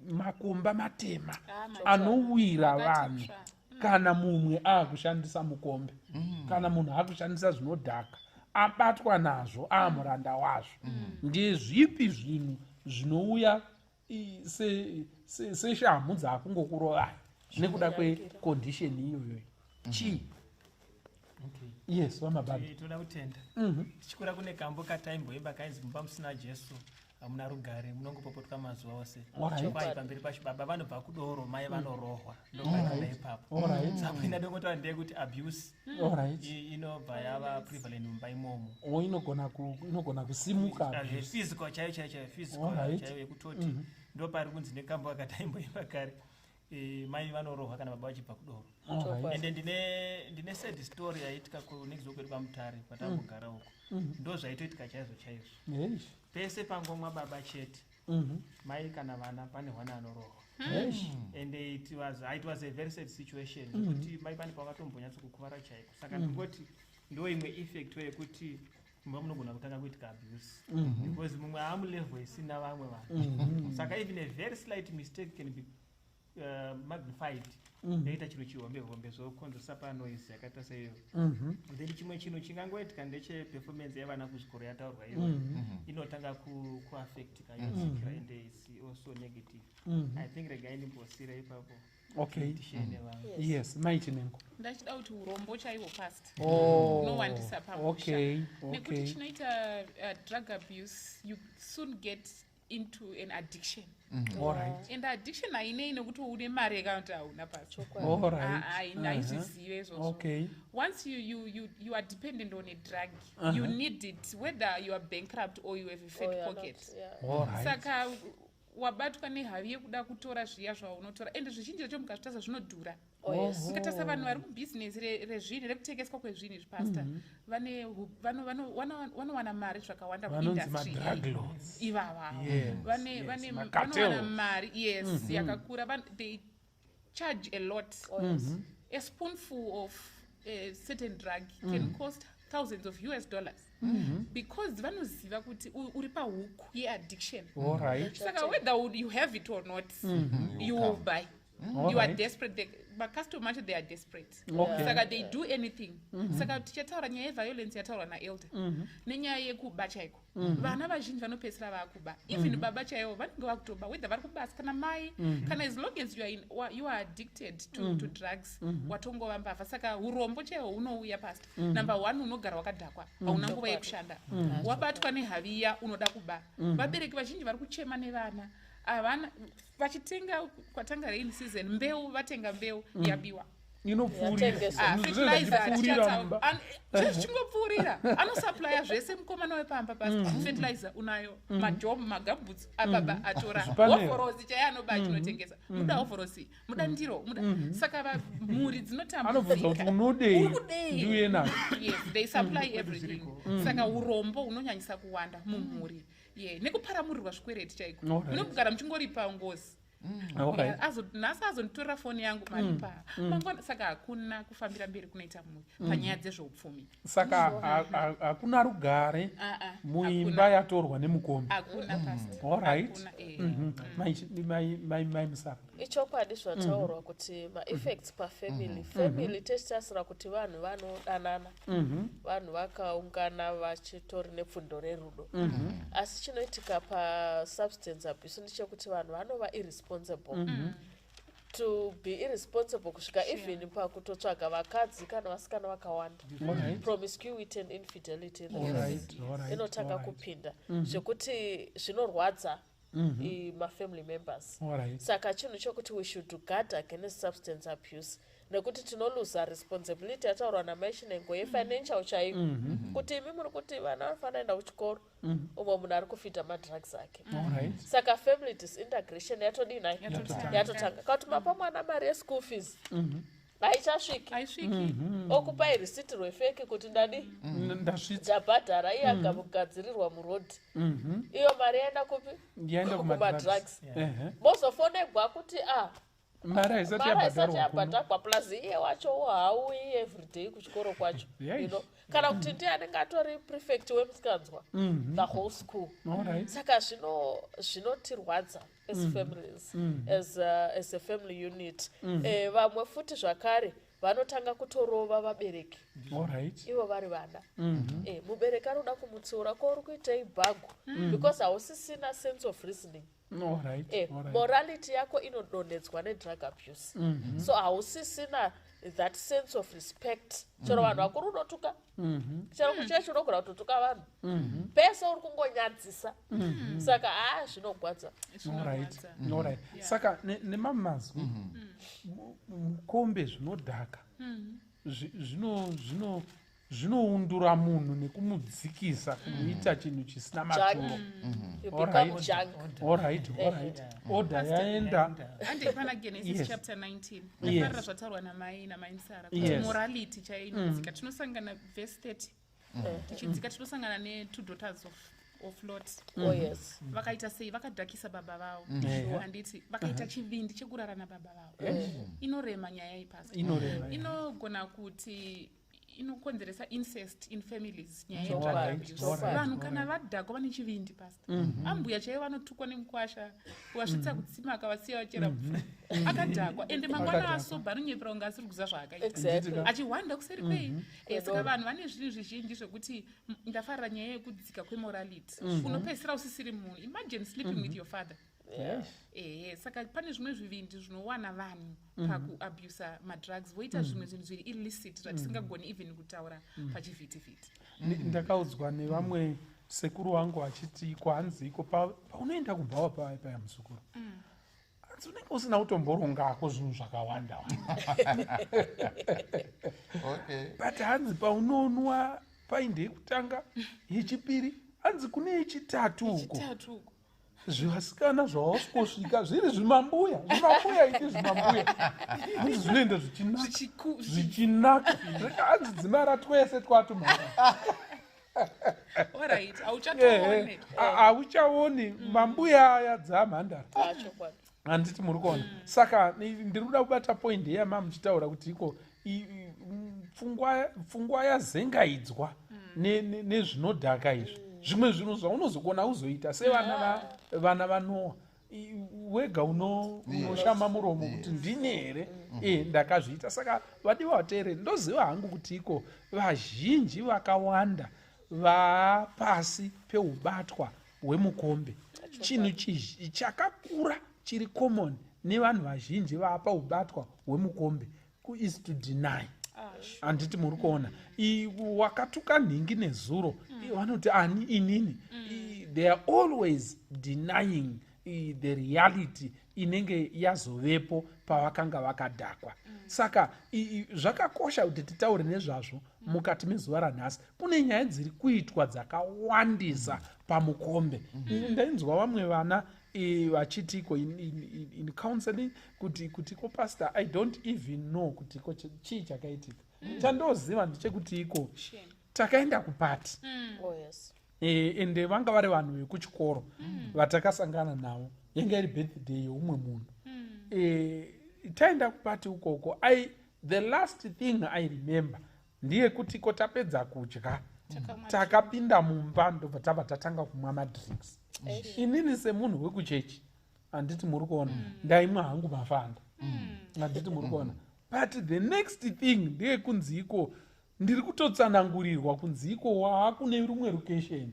makomba matema anowira vanhu kana mumwe aakushandisa mukombe, kana munhu aakushandisa zvinodhaka, abatwa nazvo aamuranda wazvo. Ndezvipi zvinhu zvinouya seshamhu dzakungokurovai nekuda kwecondition iyoyo? Chii? Yes, wamababa. Toda kutenda. Tichikura kune kambo kataimboimba kainzi mumba musina Jesu hamuna rugare, munongopopotwa mazuva ose. Kwai pamberi pacho baba vanobva kudoro, mai vanorohwa. Ndokaenda ipapo. Saka inadongotaura ndeyekuti abuse inobva yava prevalent mumba imomo. Inogona kusimuka. Physical chaiyo, physical chaiyo yekutoti ndopari kunzi nekambo kataimboimba kare. Mai vanorohwa kana baba vachibva kudoro. Ende ndine sad story yaitika next kwedu paMutare kwatambogara uko. Ndo zvaitoitika chaizvo. Pese pangomwa baba chete. Mai kana vana pane hwana anorohwa. And it was a very sad situation. Kuti mai pane pavakatombonyatso kukuvara chaiko. Saka ndingoti ndo imwe effect yekuti mumba munogona kutanga kuitika abuse. Because mumwe aamulevel isina vamwe vanhu. Saka even a very slight mistake can be magnified. Ndaita chiro chihombe zvokonzeresa panoise yakaita seiyo. Then chimwe chinhu chingangoitika ndecheperformance yevana kuzvikoro yataurwa iyo inotanga kuaffectika yotsikira and is also negative. I think regai ndimbosira ipapo. Okay. Yes, Mai Chinengo. Ndachida kuti urombo chaiwo past. Unowandisa pamusha. Nekuti chinoita drug abuse, you soon get into an addiction. And addiction hainei nekuti une mari yekauti hauna pacho. Haizvizive izvozvo. Once you are dependent on a drug, you need it whether you are bankrupt or you have a fat pocket. Saka wabatwa nehavi yekuda kutora zviya zvaunotora, ende zvizhinji zvacho mukazvitarisa zvinodhura. Mukatarisa vanhu vari mubhizinesi rezvinhu rekutengeswa kwezvinhu izvi pasta, vanowana mari zvakawanda muindustry ivava. Vanowana mari yakakura. They charge a lot. A spoonful of a certain drug can cost thousands of US dollars. Because vanoziva kuti uri pahuku yeaddiction. Saka whether you have it or not, you will buy. You are desperate. Customer they are desperate. Saka they do anything. Saka tichataura nyaya yeviolence yataura naElder. Nenyaya yekuba chaiko. Vana vazhinji vanopedzisira vakuba. Even baba chaivo vanenge vakutoba, whether vari kubasa kana mai, kana as long as you are addicted to drugs, watongova mbavha. Saka urombo chaivo unouya past. Number one, unogara wakadhakwa, hauna nguva yekushanda. Wabatwa nehaviya unoda kuba. Vabereki vazhinji vari kuchema nevana. Vachitenga kwatanga rain season, mbeu vatenga mbeu yabiwa. Chingopfuurira anosuplya zvese mukomana wepamba pasi. Fertilizer unayo, majob, magamboots ababa atora. Hovhorosi chaiye anoba chinotengesa. Muda hovhorosi, muda ndiro, muda. Saka mhuri dzinotambudzika. Yes, they supply everything. Saka urombo unonyanyisa kuwanda mumhuri. Nekuparamurirwa zvikwereti chaiko. Munogara muchingoripa ngozi. Nhasi azonditorera foni yangu maripa. Saka hakuna kufambira mberi kunoita mumwe panyaya dzezveupfumi. Saka hakuna rugare muimba yatorwa nemukombe. Hakuna past. Mai Musara. Ichokwadi zvataurwa kuti ma-effects pafamily. Family tesitasira kuti vanhu vanodanana. Vanhu vakaungana vachitori nepfundo rerudo. Asi chinoitika pa-substance abuse ndechekuti vanhu vanova irresponsible. To be irresponsible kusvika even pakutotsvaga vakadzi kana vasikana vakawanda. Promiscuity and infidelity in the family inotanga kupinda zvekuti zvinorwadza ma-family members. Saka chinhu chokuti we should guard against substance abuse. nekuti tinoluza responsibility yataurwa namai Chinengo yefinancial chaiyo kuti imi muri kuti vana vanofanira enda kuchikoro umwe munhu ari kufita madrugs ake saka family disintegration yatodinai yatotanga kuti mapa mwana mari yeschool fees haichasviki okupai risiti rwefeki kuti ndadi ndabhadhara iye agamugadzirirwa murodhi iyo mari yaenda kupi kumadrugs mozofonegwa kuti mari haisati yabhadharwa plus iye wacho hauyi everyday kuchikoro kwacho kana kuti ndiye anenge atori prefect wemuskanzwa the whole school saka zvinotirwadza as families as a family unit vamwe futi zvakare vanotanga kutorova vabereki ivo vari vana mubereki anoda kumutsiura ko uri kuitei bhagu because hausisina sense of reasoning morality yako inodonhedzwa nedrug abuse so hausisina that sense of respect chero vanhu vakuru unotuka chero kuchechi unogona kutotuka vanhu pese uri kungonyadzisa saka zvinogwadza saka nemamazwi mukombe zvinodhaka zvinoundura munhu nekumudzikisa kuita chinhu chisina maturo order yaenda andepana Genesis chapter 19 ndafarira zvataurwa namai Sara kuti morality chainodzika tinosangana verse 30 tichidzika tinosangana ne2 daughters of Lot vakaita sei vakadhakisa baba vavo handiti vakaita chivindi chekurara nababa vavo inorema nyaya ipasa inogona kuti inokonzeresa incest in families nyaya vanhu kana vadhakwa vane chivindi pastor ambuya chaivo vanotukwa nemukwasha wasvitsa kutsima akavasiya vachera mvura akadhakwa ende mangwana asobha anonyepera kunge asiri kuziva zvaakaita achihwanda kuseri kwei saka vanhu vane zvinhu zvizhinji zvokuti ndafarira nyaya yekudzika kwemorality unopedzisira usisiri munhu. Imagine sleeping with your father. Saka pane zvimwe zvivindi zvinowana vanhu pakuabusa madrugs voita zvimwe zvinhu zviri illicit zvatisingagoni even kutaura pachivhitivhiti. Ndakaudzwa nevamwe sekuru wangu achiti kwanzi iko paunoenda kubvawa paya musukuru hanzi unenge usina kutomborongako zvinhu zvakawanda but hanzi paunonwa painde yekutanga yechipiri hanzi kune yechitatu uko zvivasikana zvawasvika zviri zvimambuya iti zvimambuya hanzi zvinoenda zvichinaka hanzi dzimara twese twatumara hauchaoni mambuya aya dzamhandara handiti muri kuona. Saka ndiri kuda kubata point yama muchitaura kuti iko pfungwa yazengaidzwa nezvinodhaka izvi zvimwe zvinhu zvaunozogona uzoita sevana vanowa wega unoshama muromo kuti ndini here ndakazviita. Saka vadiwa vateereri ndoziva hangu kuti iko vazhinji vakawanda vapasi peubatwa hwemukombe chinhu chakakura chiri common nevanhu vazhinji vapa ubatwa hwemukombe is to deny. Handiti muri kuona wakatuka nhingi nezuro vanoti ani inini they are always denying the reality inenge yazovepo pavakanga vakadhakwa. Saka zvakakosha kuti titaure nezvazvo mukati mezuva ranhasi. Kune nyaya dziri kuitwa dzakawandisa pamukombe. Ndainzwa vamwe vana vachitiko in counseling kuti ko pastor I don't even know kuti ko chii chakaitika. Chandoziva ndechekuti iko takaenda kupati ende vanga vari vanhu vekuchikoro vatakasangana navo yanga iri birthday yeumwe munhu taenda kupati ukoko the last thing I remember ndiye kuti ko tapedza kudya takapinda mumba ndobva tabva tatanga kumwa madrinks. Inini semunhu wekuchechi handiti muri kuona ndaimwa hangu mafanda handiti muri kuona but the next thing ndeye kunzi iko ndiri kutotsanangurirwa kunzi iko waakune rumwe location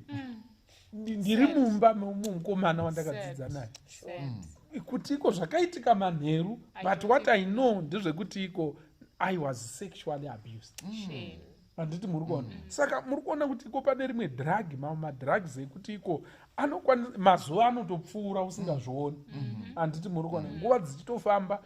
ndiri mumba mumukomana wandakadzidza naye kuti iko zvakaitika manheru but what I know ndezvekuti iko I was sexually abused. handiti muri kuona saka muri kuona kuti iko pane rimwe drug madrugs ekuti iko mazuva anotopfuura usingazvioni handiti muri kuona nguva dzichitofamba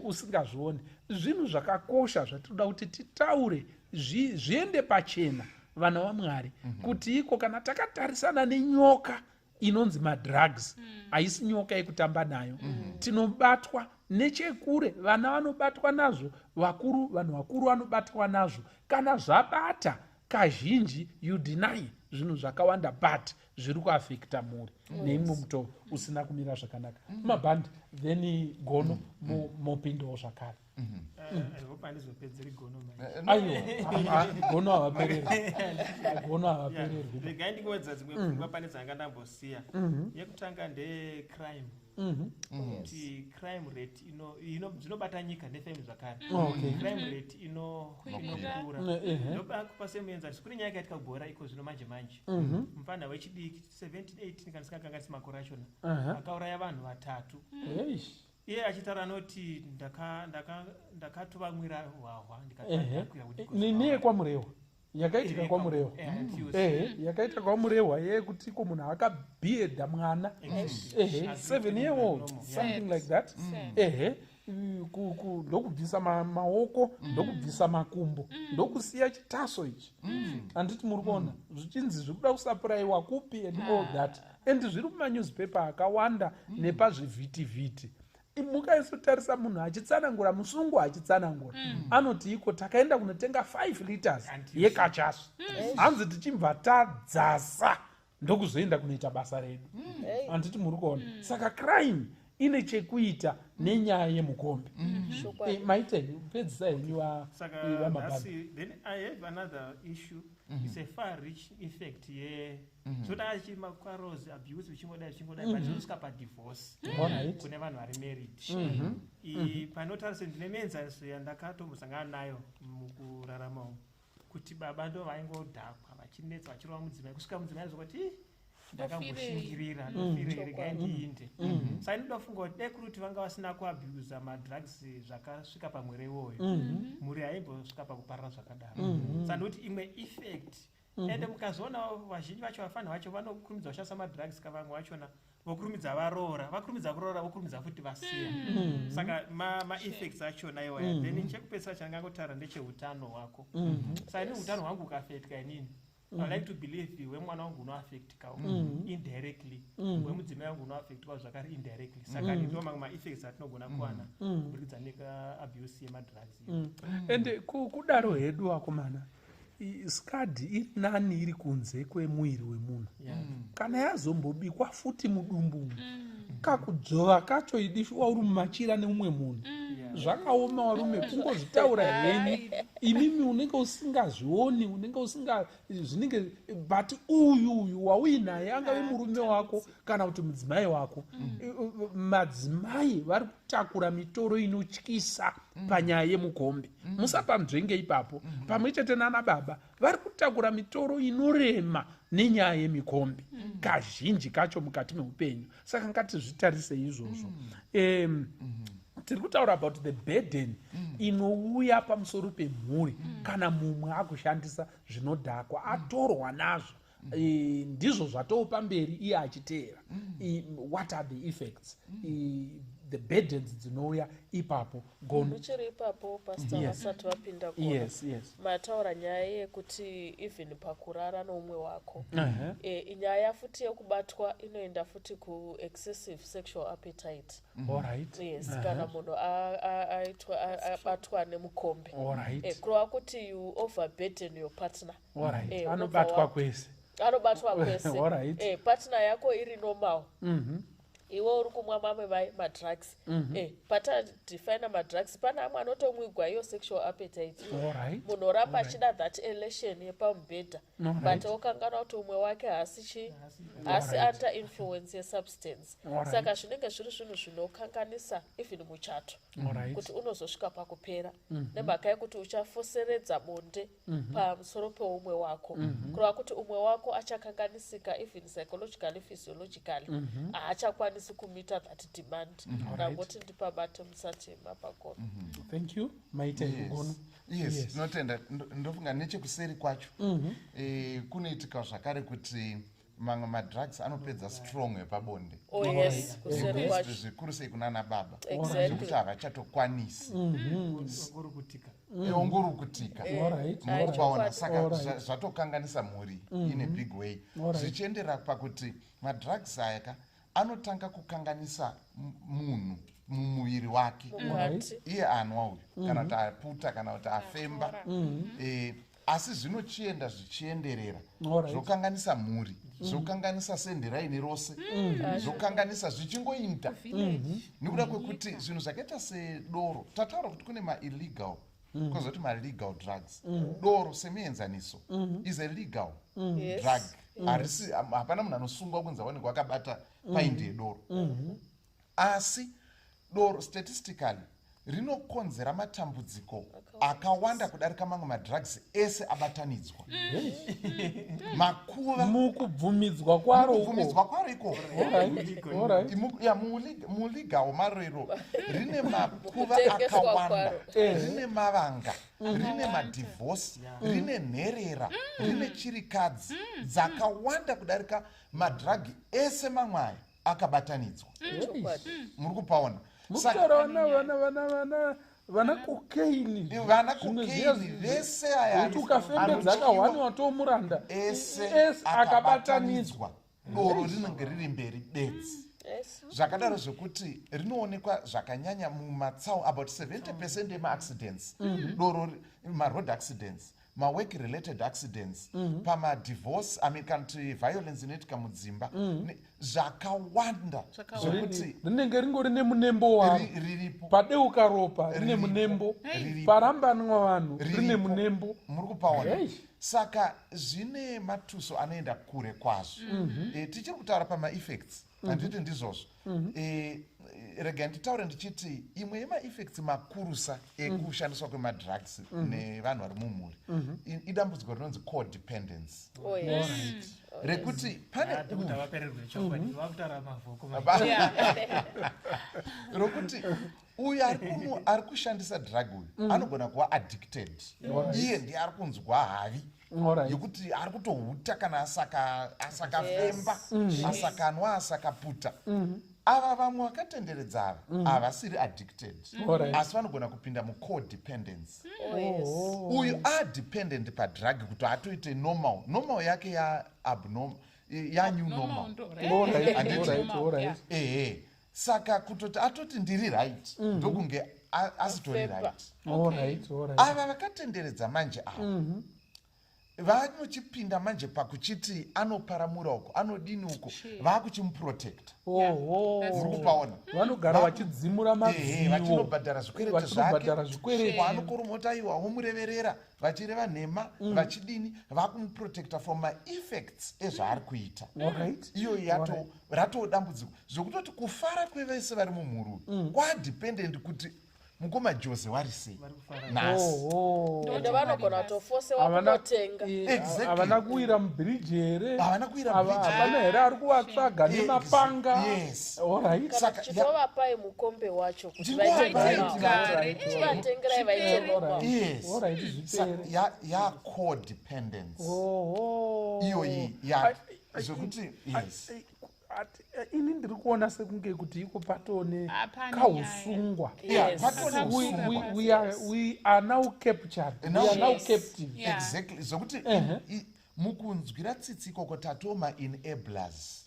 usingazvioni zvinhu zvakakosha zvatinoda kuti titaure zviende pachena vana vaMwari kuti iko kana takatarisana nenyoka inonzi madrugs haisi nyoka yekutamba nayo tinobatwa nechekure vana vanobatwa nazvo vanhu vakuru vanobatwa nazvo kana zvabata kazhinji you deny zvinhu zvakawanda but zviri kuafekta muri neimwe muto usina kumira zvakanaka mabhandi then gono mopindawo zvakare hope handizopedzeri gono aiwa gono havapereri regai ndingowedza dzimwe pfungwa pane dzanga ndambosiya yekutanga ndecrime kuti crime rate dzinobata nyika nefemi zvakare crime rate inokura ndoba kupa semuenzanisi kune nyaya yakaitika kubhora iko zvino manje manje mufana wechidiki 17-18 kana singakanganisi makore achona akauraya vanhu 3 iye achitaura noti ndakatova mwira hwahwa niniye kwamurewa yakaitika kwamurewa yakaitika kwamurewa yekuti ko munhu akabhiedha mwana 7 year old something like that ndokubvisa maoko ndokubvisa makumbo ndokusiya chitaso ichi handiti muri kuona zvichinzi zvikuda kusapuraiwa kupi and all that and zviri mumanewspaper akawanda nepazvivhitivhiti mukaisotarisa munhu achitsanangura musungu achitsanangura anoti iko takaenda kunotenga 5 liters yekachasu hanzi tichibva tadzasa ndokuzoenda kunoita basa redu handiti muri kuona saka crime ine chekuita nenyaya yemukombe maite pedzisa henyu vamabhandi. Then I have another issue. It's a far reach effect so that quarrels abuse vichingodai but zvinosvika padivorce kune vanhu vari married panotarise ndine mienzaniso yandakatombosangana nayo mukurarama umu kuti baba ndo vaingodhakwa vachinetsa vachirova mudzimai kusvika mudzimai azokoti ndakamboshingirira ndofirei ndiinde saka ndinoda kufunga kuti dai kuri kuti vanga vasina kuabusa madrugs zvakasvika pamwero iwoyo mhuri haimbosvika pakuparara zvakadaro saka ndoti imwe effect ende mukazoona vazhinji vacho vafana vacho vanokurumidza kushandisa madrugs kavamwe vachona vokurumidza varoora vakurumidza kuroora vokurumidza futi vasiya saka maeffects achona iwaya then chekupedzisa changangotaura ndecheutano hwako saka ini utano hwangu ukafetka inini I like to believe wemwana wangu unoaffectikawo indirectly wemudzimai wangu unoaffectikawo zvakare indirectly saka ndo mamwe maeffects atinogona kuwana kuburikidza nekaabuse yemadrugs ende kudaro hedu akomana skadhi iri nani iri kunze kwemuviri wemunhu kana yazombobikwa futi mudumbu kakudzova kacho idishuwa uri mumachira nemumwe munhu zvakaoma varume kungozvitaura henyu imimi unenge usingazvioni unenge zvinenge but uyu wauinaye angave murume wako kana kuti mudzimai wako madzimai vari kutakura mitoro inotyisa panyaya yemukombe musapanzvenge ipapo pamwe chete nana baba vari kutakura mitoro inorema nenyaya yemikombe kazhinji kacho mukati meupenyu saka ngatizvitarise izvozvo tiri kutaura about the burden inouya pamusoro pemhuri kana mumwe akushandisa zvinodhakwa atorwa nazvo ndizvo zvatopa mberi iye achiteera what are the effects the burdens dzinouya ipapo gono uchiri ipapo pastor vasati vapinda gono mataura nyaya yekuti even pakurara noumwe wako inyaya futi yekubatwa inoenda futi ku-excessive sexual appetite kana munhu abatwa nemukombe kurova kuti you overburden your partner anobatwa kwese partner yako iri normal iwe uri kumwa mamwe madrugs patadefina madrugs pana amwe anotomwigwa iyo sexual appetite munhu oramba achida that elation yepamubhedha but okangana kuti umwe wake haasi under influence yesubstance saka zvinenge zviri zvinhu zvinokanganisa even muchato kuti unozosvika pakupera nemhaka yekuti uchafoseredza bonde pamusoro peumwe wako kureva kuti umwe wako achakanganisika even psychologically physiologically haachakwanisi hatikwanisi kumita that demand ndangoti ndipabate musatema pagono. Thank you. Maita gono. Yes, notenda ndofunga nechekuseri kwacho kunoitika zvakare kuti mamwe madrugs anopedza strong wepabonde. Oh yes, kuseri kwacho zvikuru sei kunana baba exactly havachatokwanisi ongorukutika Alright. mukupaona saka zvatokanganisa mhuri in a big way zvichiendera pakuti madrugs aya anotanga kukanganisa munhu mumuviri wake iye anwa uyu kana kuti aputa kana kuti afemba asi zvinochienda zvichienderera zvokanganisa mhuri zvokanganisa senderaini rose zvokanganisa zvichingoita nekuda kwekuti zvinhu zvakaita sedoro tataura kuti kune maillegal kozoti malegal drugs doro semuenzaniso is a legal drug harisi hapana munhu anosungwa kunzi aonekwa akabata paindi yedoro asi doro statistically rinokonzera matambudziko akawanda kudarika mamwe madrugs ese abatanidzwa makuva mukubvumidzwa kwaro iko muligawo marero rine makuva akawanda rine mavanga rine madivhosi rine nherera rine chirikadzi dzakawanda kudarika madrug ese mamwe aya akabatanidzwa muri kupaona vana kokaini vese aya ukafembedza akahwaniwa tomuranda ese akabatanidzwa doro rinenge riri mberi bedzi zvakadaro zvekuti rinoonekwa zvakanyanya mumatsau about 70% emaaccidents doro maroad accidents mawork related accidents pamadivorce kana kuti violence inoitika mudzimba zvakawanda zvokuti rinenge ringori nemunembo waro padeuka ropa rine munembo parambanwa vanhu rine munembo muri kupaona saka zvine matuso anoenda kure kwazvo tichiri kutaura pamaeffects handiti ndizvozvo regai nditaure ndichiti imwe yemaeffects makurusa ekushandiswa kwemadrugs nevanhu vari mumhuri idambudziko rinonzi codependency rekuti pane rokuti uyu ari kushandisa drug uyu anogona kuva addicted iye ndiye ari kunzwa havi yekuti ari kutohuta kana asakafemba asakanwa asakaputa ava vamwe vakatenderedza ava havasiri addicted asi vanogona kupinda mucodependence uyu adependent padrug kuti atoite normal yake yaabnormal yanew normal saka kutoti atoti ndiri right ndokunge asitori right ava vakatenderedza manje ava vanochipinda manje pakuchiti anoparamura uko anodini uko vakuchimuprotecta muri kupaona vanogara vachidzimura vachinobhadhara zvikwereti vaanokoromota iwa vomureverera vachireva nhema vachidini vakumuprotecta from maeffects ezvaari kuita iyo ratodambudziko zvokutoti kufara kwevese vari mumhuru kwadependent kuti mukoma Jose wari sei nhasi ende vanogona kutofosewa kunotenga havana kuwira mubhiriji here havana here ari kuvatsvaga nemapanga kana tichitovapai mukombe wacho kuti vaitengerai vaitengewa yacodependence iyoyi zvekuti ini ndiri kuona sekunge kuti iko patone kausungwa we are now captured we are now captive exactly zvokuti mukunzwira tsitsi ikoko tatoma enablers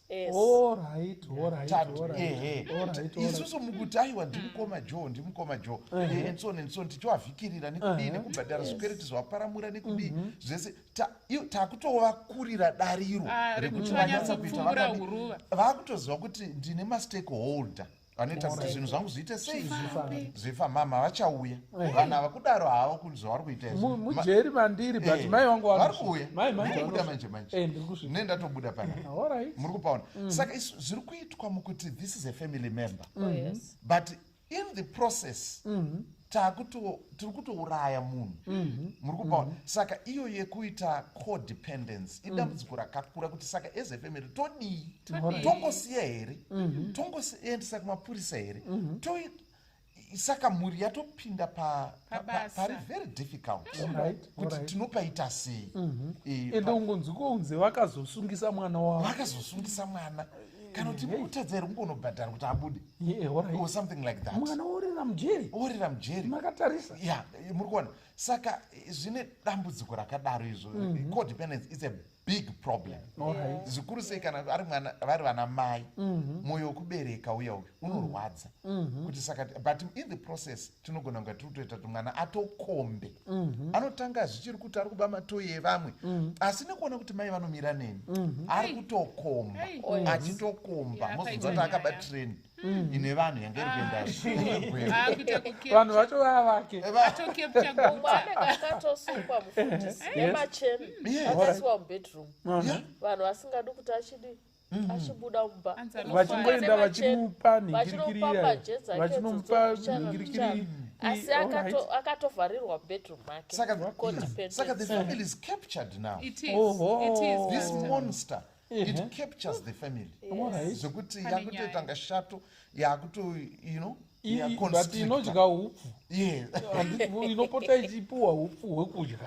isusu mukuti aiwa ndimukoma joe ensoni tichivavhikirira nekudii nekubhadhara zvikwereti zvaparamura nekudii zvese takutovakurira dariro rekuti vanyatsa kuita vakutoziva kuti ndine mastakeholder vanoita kuti zvinhu zvangu zviite sei zvifa mama vachauya vanhu ava kudaro hava kuzvavari kuita mujeri mandiri but mai vangu vari kuuya ndikubuda manje nendatobuda pana muri kupaona saka zviri kuitwa mukuti this is a family member but in the process tiri kutouraya munhu muri kupaona. Saka iyo yekuita codependence idambudziko rakakura kuti saka as a family todii, tongosiya here, tongoendesa kumapurisa here, saka mhuri yatopinda pari very difficult kuti tinopaita sei. Ende ungonzi kunze vakazosungisa mwana wavo, vakazosungisa mwana kana kuti mutadza here kungonobhadhara kuti abude or something like that. Mwana orira mujeri makatarisa. Yeah, muri kuona. Saka zvine dambudziko rakadaro izvo. Codependence is a big problem. Zvikuru sei kana vari vana mai, mwoyo wekubereka uya unorwadza kuti saka, but in the process tinogona kunga tiri kutoita kuti mwana atokombe, anotanga zvichiri kuti ari kuba matoyi evamwe, asi nekuona kuti mai vanomira neni ari kutokomba, achitokomba, mozonza kuti akaba treni ine vanhu yanga iri kuenda vanhu vacho vavake akatosungwa mufundisi nemacheni akasiwa mubedroom, vanhu vasingadi kuti achibuda mumba vachingoenda vachimupa nhingirikiri asi akatovharirwa bedroom make. Saka the family is captured now. It is. This monster, it captures the family. Zvokuti yakutoita nga shato yakuto, but inodya upfu, inopota ichipuwa upfu hwekudya.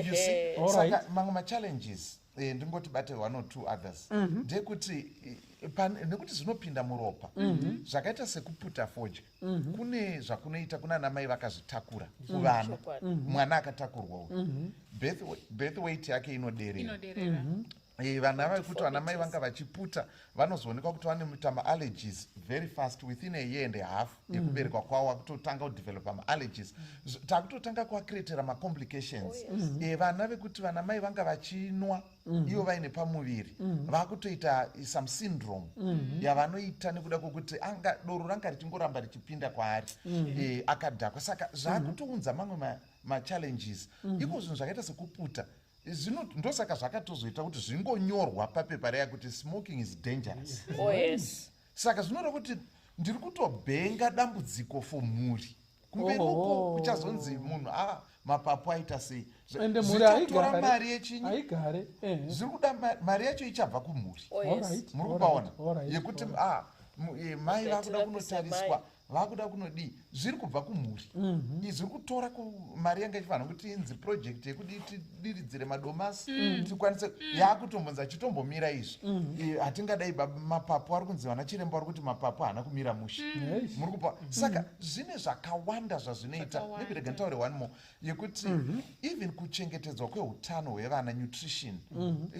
You see, saka mamwe machallenges ndingoti bate one or two others ndekuti nekuti zvinopinda muropa zvakaita sekuputa fodya, kune zvakunoita kuna anamai vakazvitakura kuvana, mwana akatakurwa birth weight yake inoderera. Vana vaikuti vanamai vanga vachiputa vanozoonekwa kuti vane ma-allergies very fast within a year and a half yekuberekwa kwavo, vakutotanga kudevelopa ma-allergies, takutotanga kuvakiretera ma-complications. Vana vekuti vanamai vanga vachinwa ivo vaine pamuviri vakutoita some syndrome yavanoita nekuda kwokuti doro ranga richingoramba richipinda kwaari akadhakwa. Saka zvakutounza mamwe machallenges iko zvinhu zvakaita sekuputa. Ndosaka zvakatozoita kuti zvingonyorwa papepa reya kuti smoking is dangerous. Saka zvinoda kuti ndiri kutobhenga dambudziko for mhuri kumberi uko kuchazonzi munhu mapapu aita sei, zvichatora mari yechinyi, zviri kuda mari yacho ichabva kumhuri. Muri kupaona yekuti mai vakuda kunotariswa, vakuda kunodii, zviri kubva kumhuri. Zviri kutora mari yanga ichifanira kuti inzi project yekudi tidiridzire madomasi tikwanise, yakutombonza achitombomira izvi. Hatingadai mapapu ari kunzi vana chiremba ari kuti mapapu haana kumira mushe. Muri kupa. Saka zvine zvakawanda zvazvinoita. Maybe rega ntaure one more yekuti even kuchengetedzwa kweutano hwevana, nutrition,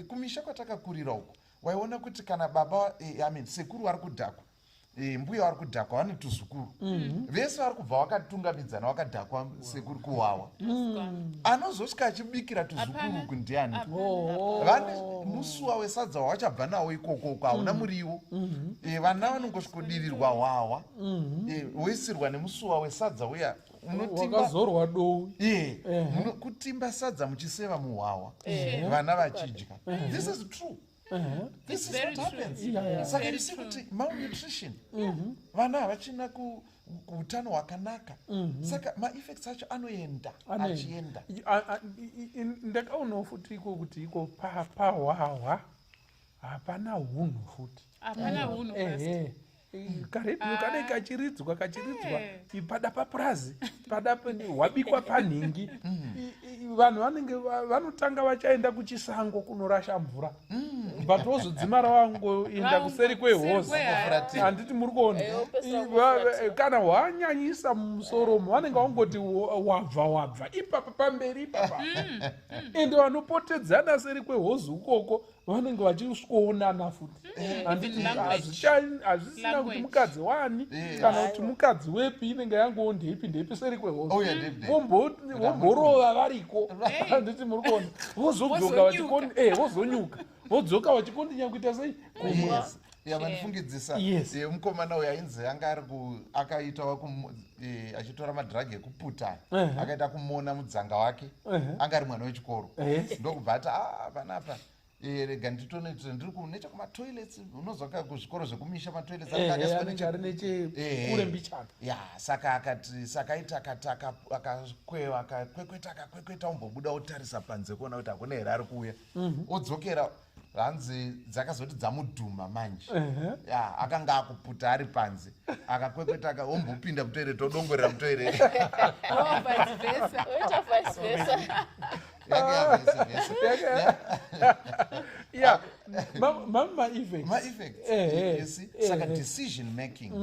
kumisha kwatakakurira uko waiona kuti kana baba sekuru vari kudhakwa, mbuya vari kudhakwa, vane tuzukuru vese vari kubva vakatungamidzana vakadhakwa sekuru kuwawa, anozosvika achibikira tuzukuru kundiani, vane musuwa wesadza wavachabva nawo ikokoko hauna muriwo, vana vanongosvikodirirwa hwahwa woisirwa nemusuwa wesadza uya wakazorwa dou, kutimba sadza muchiseva muhwawa vana vachidya. This is true. This is what happens. Saka isi kuti malnutrition, vana havachina kuutano hwakanaka, saka ma-effects acho anoenda achienda. Ndakaonawo futi iko kuti iko pahwahwa hapana hunhu futi. Karetu kana kachiridzwa pada papurazi, pada hwabikwa panhingi, vanhu vanotanga vachaenda kuchisango kunorasha mvura, but wozodzimara wangoenda kuseri kwehozi. Handiti muri kuona, kana hwanyanyisa mumusoromo vanenge vangoti wabva ipapa pamberi ipapa, ende vanopotedzana seri kwehozi ukoko vanenge vachisvikoonana futi. Handiti hazvisina kuti mukadzi wani kana kuti mukadzi wepi, inenge yangowo ndepi seri kwehozi, vomborova variko. Handiti muri kuona, vozodzoka vozonyuka, vodzoka vachikondinya kuita sei kumwezi. Vanifungidzisa mukomana uyo ainzi anga akaitawa achitora madhiragi ekuputa, akaita kumona mudzanga wake, anga ari mwana wechikoro, ndokubva ati panapa rega nditonoitira ndiri kunecha kumatoilets unozoka kuzvikoro zvekumisha matoilets anenge ari nechekure mbichana saka akati sakaita akakwekweta umbobuda otarisa panze kuona kuti hakuna here ari kuuya odzokera hanzi dzakazoti dzamudhuma manje akanga akuputa ari panze akakwekweta ombopinda mutoireti odongorera mutoireti saka decision making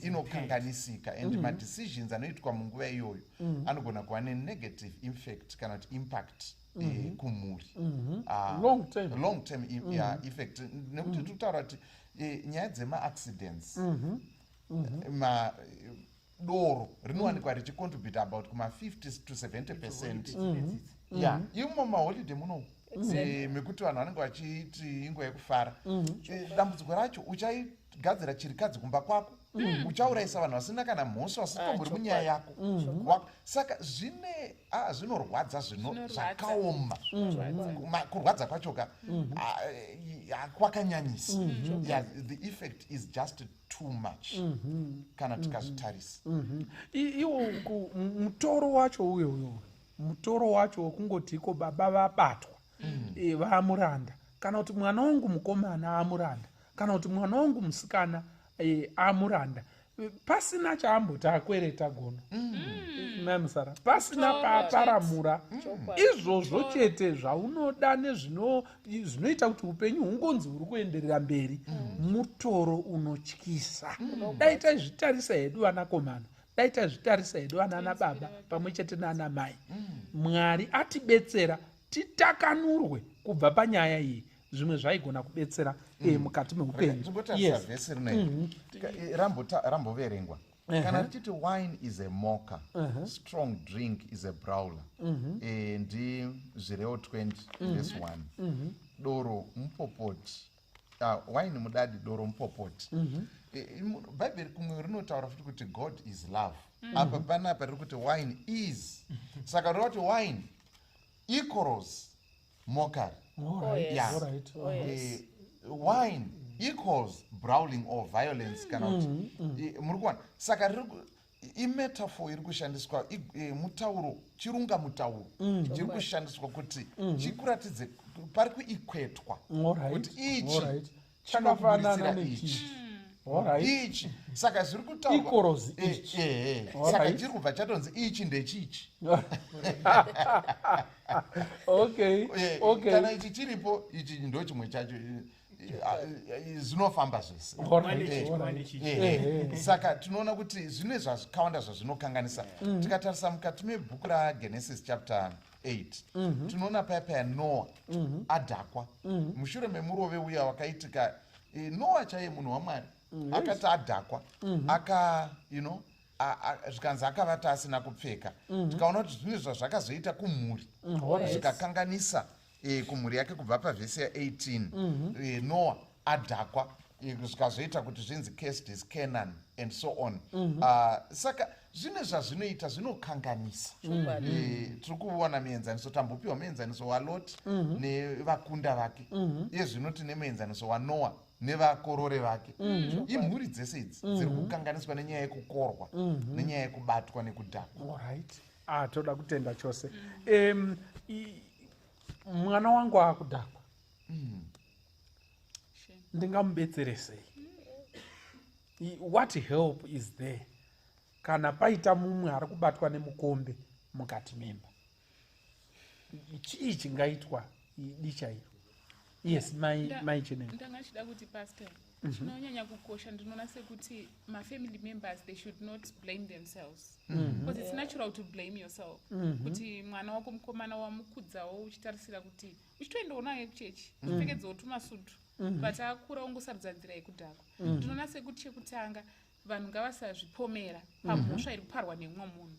inokanganisika and madecisions anoitwa munguva iyoyo anogona kuva nenegative effect kana kuti impact kumhuri long term effect nekuti tiri kutaura kuti nyaya dzemaaccidents doro rinowanikwa richicontribute about kuma50 to 70%. imo maholiday muno mekuti vanhu vanenge vachiti inguva yekufara dambudziko racho uchaigadzira chirikadzi kumba kwako uchaurayisa vanhu vasina kana mhosva vasitombori munyaya yako saka zvinorwadza zvakaoma kurwadza kwachoka kwakanyanyisa the effect is just too much kana tikazvitarisa iwo mutoro wacho uyo mutoro wacho wokungoti iko baba vabatwa vaamuranda kana kuti mwana wangu mukomana amuranda kana kuti mwana wangu musikana amuranda pasina chaamboti akwereta gono namusara pasina paaparamura izvozvo chete zvaunoda nezvinoita kuti upenyu hungonzi huri kuenderera mberi mutoro unotyisa dai taizvitarisa hedu vanakomana dai taizvitarisa hedu vanana baba pamwe chete nana mai Mwari atibetsera titakanurwe kubva panyaya iyi zvimwe zvaigona kubetsera mukati meupenyu vhesi rinoii ramboverengwa kana richiti wine is a mocker strong drink is a brawler ndizvireo 20 verse 1 doro mupopoti wine mudadi doro mupopoti bhaibheri kumwe rinotaura futi kuti God is love apa panapa riri kuti wine is saka riri kuti wine equals mockery wine equals brawling or violence kana kuti muri kuona saka imetaphor iri kushandiswa mutauro chirunga mutauro chiri kushandiswa kuti chikuratidze pari kuikwetwa kuti ichi chakafanana neichi ichi saka zviri kutaurwa saka chiri kubva chatonzi ichi ndechichi kana ichi chiripo ichi ndo chimwe chacho zvinofamba zvese saka tinoona kuti zvine zvakawanda zvazvinokanganisa tikatarisa mukati mebhuku raGenesis chapter 8 tinoona paya Noah adhakwa mushure memurove uya wakaitika Noah chaiye munhu waMwari akati adhakwa zvikanzi akavata asina kupfeka tikaona kuti zvine zvazvakazoita kumhuri zvikakanganisa kumhuri yake kubva pavhesi ya18 Noah adhakwa zvikazoita kuti zvinzi cursed is Canaan and so on saka zvine zvazvinoita zvinokanganisa tiri kuona muenzaniso tambopiwa muenzaniso waLoti nevakunda vake iye zvinoti nemuenzaniso waNoah nevakorore vake imhuri dzese idzi dziri kukanganiswa nenyaya yekukorwa nenyaya yekubatwa nekudhakwa toda kutenda chose mwana wangu akudhakwa ndingamubetsere sei what help is there kana paita mumwe ari kubatwa nemukombe mukati memba chii chingaitwa dichairo yes mai chinenge ndanga chida kuti pastor chinonyanya kukosha ndinoona sekuti mafamily members they should not blame themselves because it's natural to blame yourself kuti mwana wako mukomana wamukudzawo uchitarisira kuti uchitoendawo naye kuchechi upfekedzawo tumasutu but akura ungosarudza nzira yekudhakwa ndinoona sekuti chekutanga vanhu ngavasazvipomera pamhosva iri kuparwa nemumwe munhu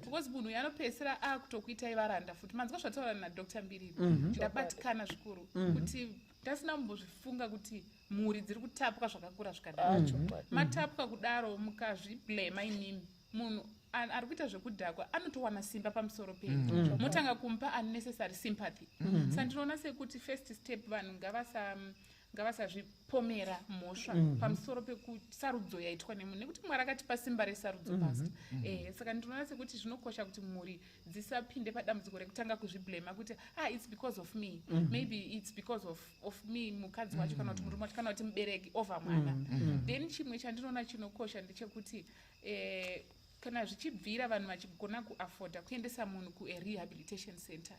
because munhu uyu anopedzisira akutokuitai varanda futi manzwa zvataura naDr. Mbirira ndabatikana zvikuru kuti tasina mumbozvifunga kuti mhuri dziri kutapwa zvakakura zvikadaro matapwa kudaro mukazviblema inimi munhu ari kuita zvekudhakwa anotowana simba pamusoro penyu, motanga kumupa unnecessary sympathy. Saka ndinoona sekuti first step vanhu ngavasazvipomera mhosva pamusoro pekusarudzo yaitwa nemunhu, nekuti Mwari akatipa simba resarudzo pastor. Saka ndinoona sekuti zvinokosha kuti mhuri dzisapinde padambudziko rekutanga kuzviblema kuti it's because of me, maybe it's because of me mukadzi wacho kana kuti murume wacho kana kuti mubereki over mwana. Then chimwe chandinoona chinokosha ndechekuti kana zvichibvira vanhu vachigona kuafodha kuendesa munhu kurehabilitation center.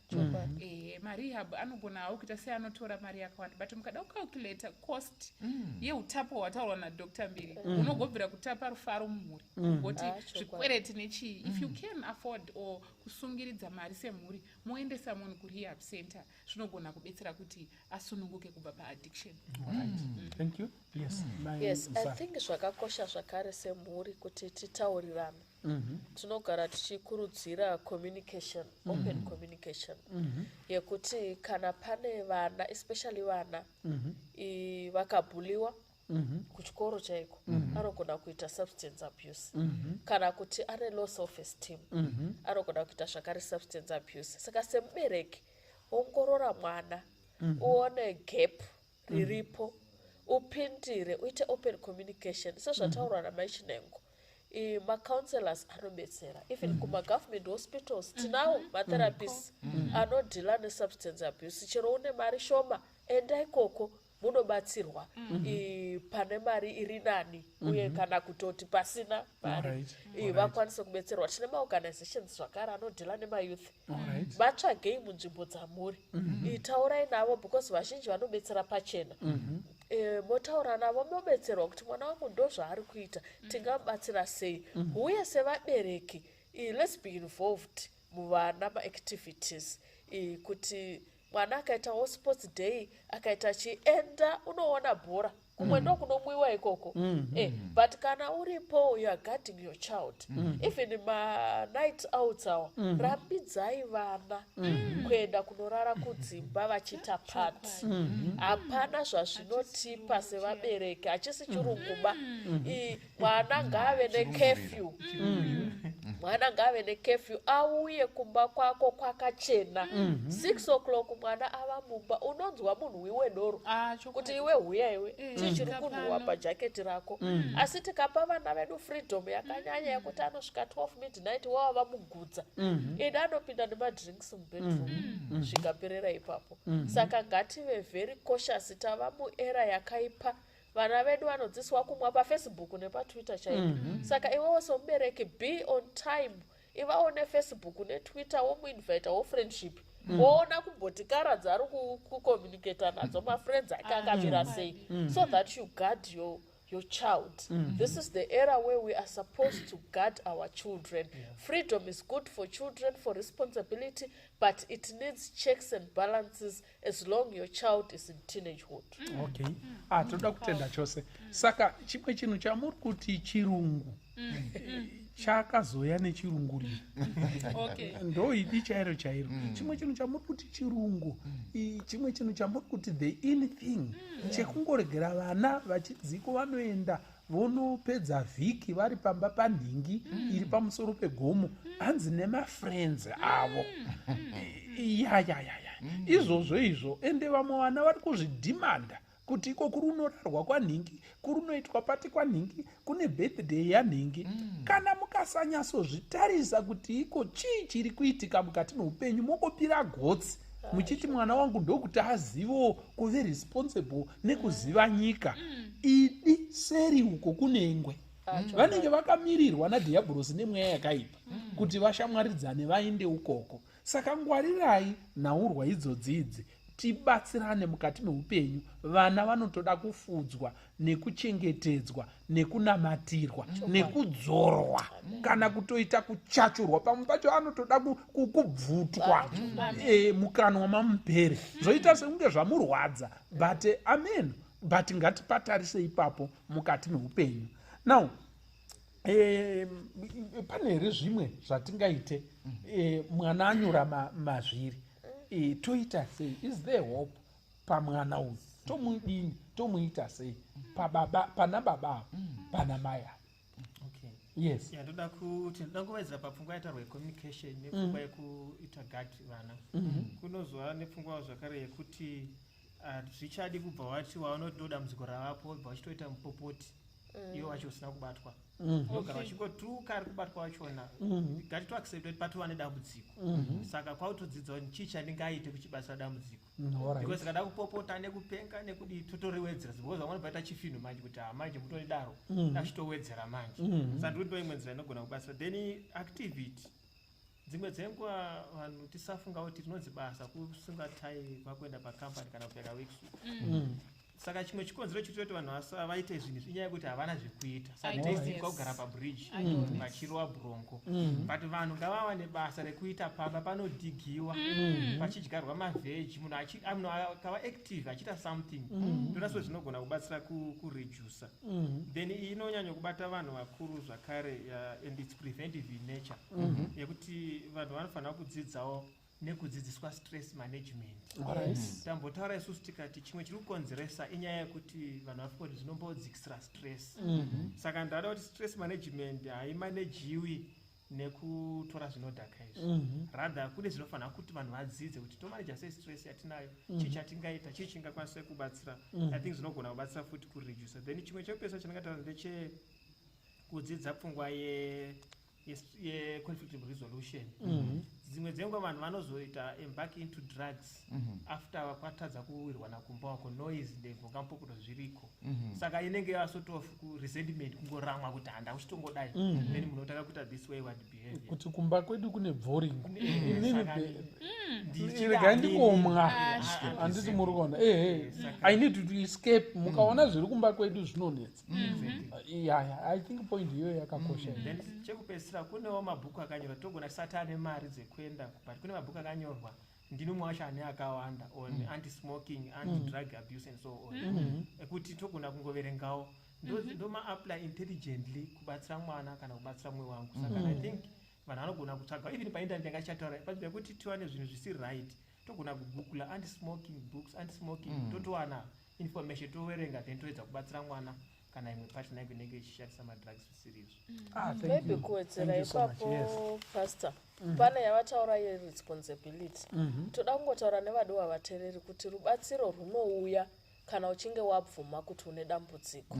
Marehab anogona hawo kuita seanotora mari yakawanda, but mukada kucalculata cost yeutapo hwataurwa naDr. Mbiri unogobvira kutapa rufaro mumhuri ngoti zvikwereti nechii. If you can afford or kusungiridza mari semhuri moendesa munhu kurehab center, zvinogona kubetsera kuti asununguke kubva paaddiction. Thank you. Yes, I think zvakakosha zvakare semhuri kuti titaurirana. Tinogara tichikurudzira communication, open communication, yekuti kana pane vana, especially vana vakabhuliwa kuchikoro chaiko, anogona kuita substance abuse, kana kuti ane low self esteem, anogona kuita zvakare substance abuse. Saka semubereki ongorora mwana, uone gap riripo, upindire, uite open communication. Sezvataurwa namai Chinengo, ma-counselors anobetsera. Even kuma-government hospitals tinawo ma-therapists anodhila ne-substance abuse. Chero une mari shoma, enda ikoko munobatsirwa pane mari iri nani, uye kana kutoti pasina mari vakwanise kubetserwa. Tine ma-organizations zvakare anodhila nema-youth. Vatsvagei munzvimbo dzamuri, taurai navo because vazhinji vanobetsera pachena. Motaura navo mobetserwa kuti mwana wangu ndo zvaari kuita, tingamubatsira sei. Uye sevabereki, let's be involved muvana ma-activities, kuti mwana akaitawo sports day, akaita chienda unoona bhora, kumwe ndo kunomwiwa ikoko. But kana uripo, you are guarding your child. Even ma-night outs awo, rambidzai vana kuenda kunorara kudzimba vachita party. Hapana zvazvinotipa sevabereki, hachisi chirunguba. Mwana ngave necurfew. Mwana ngave necurfew, auye kumba kwako kwakachena. 6 o'clock mwana ava mumba, unonzwa munhu wiwe doro kuti iwe huya iwe chichiri kunhuhwa pajaketi rako. Asi tikapa vana vedu freedom yakanyanya yekuti anosvika 12 midnight wava mugudza, ida anopinda nemadrinks mubedroom, zvikaperera ipapo. Saka ngative very cautious. Tava muera yakaipa, vana vedu vanodzidziswa kumwa paFacebook nepatwitter chaipo. Saka iwewo semubereki, be on time. Ivawo neFacebook neTwitter womuinvita wofriendship, woona kumbotikara dzari kucommunicata nadzo mafriends ake akamira sei, so that you guard your child. This is the era where we are supposed to guard our children. Freedom is good for children, for responsibility, but it needs checks and balances as long your child is in teenagehood. Okay. Toda kutenda chose. Saka chimwe chinhu chamuri kuti chirungu chakazoya nechirunguri. Ndo idi chairo. Chimwe chinhu chamuri kuti chirungu, chimwe chinhu chamuri kuti the in thing, chekungoregera vana vachidziko vanoenda vonopedza vhiki vari pamba panhingi iri pamusoro pegomo, hanzi nemafriends avo. Izvozvo ende vamwe vana vari kuzvidhimanda kuti iko kuri unorarwa kwanhingi, kuri unoitwa pati kwanhingi, kune birthday yanhingi. Kana mukasanyasozvitarisa kuti iko chii chiri kuitika mukati meupenyu, mokopira gotsi muchiti mwana wangu ndokuti azivo kuve responsible nekuziva nyika. Idi seri uko kunengwe vanenge vakamirirwa nadhiabhurosi nemweya yakaipa kuti vashamwaridzane vaende ukoko. Saka ngwarirai nhaurwa idzodzidzi, tibatsirane mukati meupenyu. Vana vanotoda kufudzwa nekuchengetedzwa nekunamatirwa nekudzorwa, kana kutoita kuchachurwa. Pamwe pacho anotoda kubvutwa mukanwa mamupere, zvoita sekunge zvamurwadza, but amen, but ngatipatarise ipapo mukati meupenyu. Now pane here zvimwe zvatingaite mwana anyura mazviri, toita sei? Is there hope pamwana uyu? Tomudini? Tomuita sei? Pana baba, pana maya. Yes. ndoda kuti ndoda kuvedzera papfungwa yatarwa yecommunication nepfungwa yekuita gati vana kunozova nepfungwa zvakare yekuti zvichadi kubva wati waunondoda muziko ravapo bva wachitoita mupopoti iwo wacho usina kubatwa ogara wachingotuka ari kubatwa wachona gati toaccepta kuti patova nedambudziko saka kwautodzidza kuti chii chandingaite kuchibatsira dambudziko because kada kupopota nekupenga nekudii totoriwedzera because vamweni paita chifinhu manje kuti manje mutoni daro dachitowedzera manje saka ndiri ndo imwe nzira inogona kubatsira then activity dzimwe dzenguva vanhu tisafunga kuti tinonzi basa kusunga tai kwakuenda pakambani kana kupeka workshop saka chimwe chikonzero chitoti vanhu vaite zvinhu inyaya yekuti havana zvekuita saka taisikwa kugara pabridge vachirova bronco but vanhu ngavawane basa rekuita pamba panodhigiwa pachidyarwa mavheji munhu akava active achiita something ndonaso zvinogona kubatsira kuredusa then iyi inonyanya kubata vanhu vakuru zvakare and its preventive in nature yekuti vanhu vanofanira kudzidzawo nekudzidziswa stress management tambotaura isusu tikati chimwe chiri kukonzeresa inyaya yekuti vanhu vafunga kuti zvinombodzikisira stress saka ndada kuti stress management haimanejiwi nekutora zvinodhaka izvi rather kune zvinofanira kuti vanhu vadzidze kuti tomaneja sei stress yatinayo chii chatingaita chii chingakwanisa kubatsira I think zvinogona kubatsira futi kuredusa then chimwe chopesa chandingataura ndechekudzidza pfungwa ye-conflict resolution dzimwe dzenguva vanhu vanozoita embark into drugs after kwatadza kuwirwa nakumba wako noise ndemvungamupopuro zviriko saka inenge yasort of resentment kungoramwa kuti handa uchitongodai then munotaka kuita this wayward behavior kuti kumba kwedu kune boring regai ndikomwa handiti muri kuona I need to escape mukaona zviri kumba kwedu zvinonetsa I think point iyoyo yakakosha then chekupedzisira kunewo mabhuku akanyorwa togona tisati ane mari dzekuenda but kune mabhuku akanyorwa ndinomwe wacho ane akawanda on anti-smoking anti-drug abuse and so on ekuti togona kungoverengawo ndoma-apply intelligently kubatsira mwana kana kubatsira mwe wangu saka I think vanhu vanogona kutsvaga even painternet yangachataura panzvimbo yekuti tiwane zvinhu zvisi right togona kugoogle anti-smoking books anti-smoking totowana information toverenga then toedza kubatsira mwana kana imwe partner yangu inenge ichishandisa madrugs zvisirizvo maybe kuwedzera ipapo pastor pane yavataura yeresponsibility toda kungotaura nevadiwa vateereri kuti rubatsiro runouya kana uchinge wabvuma kuti une dambudziko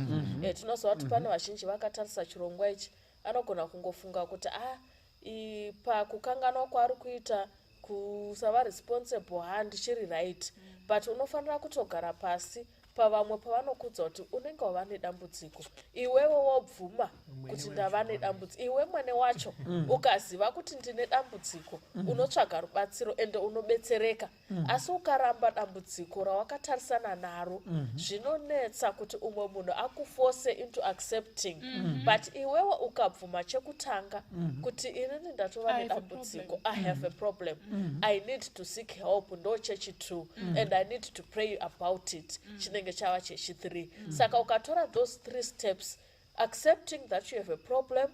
tinoziva kuti pane vazhinji vakatarisa chirongwa ichi anogona kungofunga kuti pakukanganwa kwaari kuita kusava responsible handichiri right but unofanira kutogara pasi pavamwe pavanokudza kuti unenge wava nedambudziko iwewe wobvuma kuti ndava nedambudziko iwe mwene wacho ukaziva kuti ndine dambudziko unotsvaga rubatsiro ende unobetsereka asi ukaramba dambudziko rawakatarisana naro zvinonetsa kuti umwe munhu akufose into accepting but iwewe ukabvuma chekutanga kuti inini ndatova nedambudziko I have a problem I need to seek help ndo chechi2 and I need to pray about it chinenge chava chechi3 saka ukatora those 3 steps accepting that you have a problem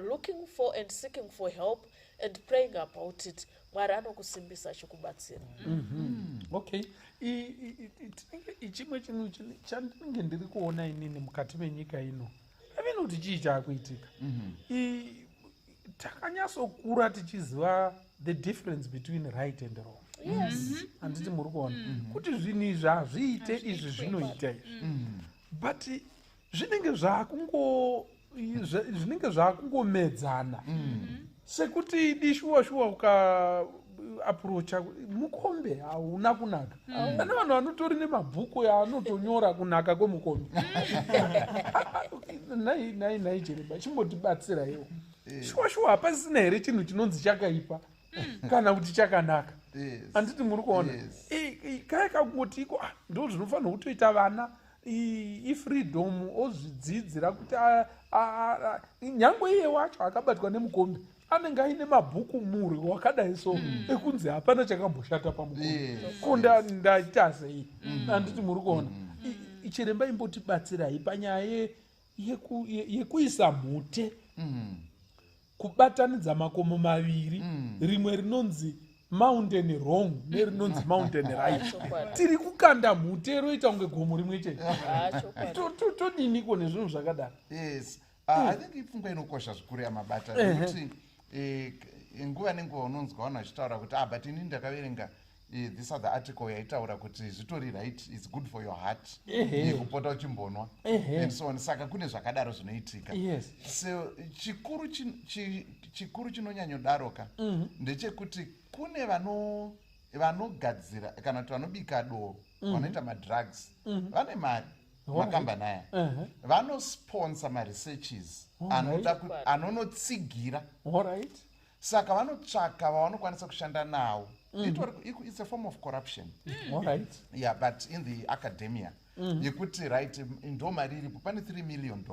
looking for and seeking for help and praying about it mwari anokusimbisa chikubatsira okay chimwe chinhu chandinenge ndiri kuona inini mukati menyika ino avino kuti chii chaakuitika takanyatsokura tichiziva the difference between right and wrong handiti muri kuona kuti zvinhu izvi hazviite izvi zvinoita izvi but zvinenge zvakungomedzana sekuti dishuwa ukaapproacha mukombe hauna kunaka pane vanhu vanotori nemabhuku yaanotonyora kunaka kwemukombe nai chiremba chimbotibatsira iwo shuwa hapasisina here chinhu chinonzi chakaipa kana kuti chakanaka handiti muri kuona kaya kakungoti iko ndo zvinofanira kutoita vana ifreedom ozvidzidzira kuti nyangwe iye wacho akabatwa nemukombe anenge aine mabhuku muri wakadai so ekunzi hapana chakamboshata pamukombe konda ndaita sei handiti muri kuona chiremba imbotibatsirai panyaya yekuisa mhute kubatanidza makomo maviri rimwe rinonzi mountain wrong nerinonzi mountain right tiri kukanda mhute roita kunge gomo rimwe chete todiniko nezvinhu zvakadaro yes I think ipfungwa inokosha zvikuru yamabata nekuti nguva nenguva unonzwa vanhu vachitaura kuti but ini ndakaverenga this other article yaitaura kuti zvitori right, it's good for your heart kupota uchimbonwa and so on. Saka kune zvakadaro zvinoitika. So chikuru chinonyanyodaroka ndechekuti kune vanogadzira kana kuti vanobika doro vanoita madrugs vane mari makambani aya vanosponsor maresearches anonotsigira. Saka vanotsvaka vavanokwanisa kushanda nawo. It's a form of corruption. Yeah, but in the academia yekuti right ndo mari iripo pane $3 million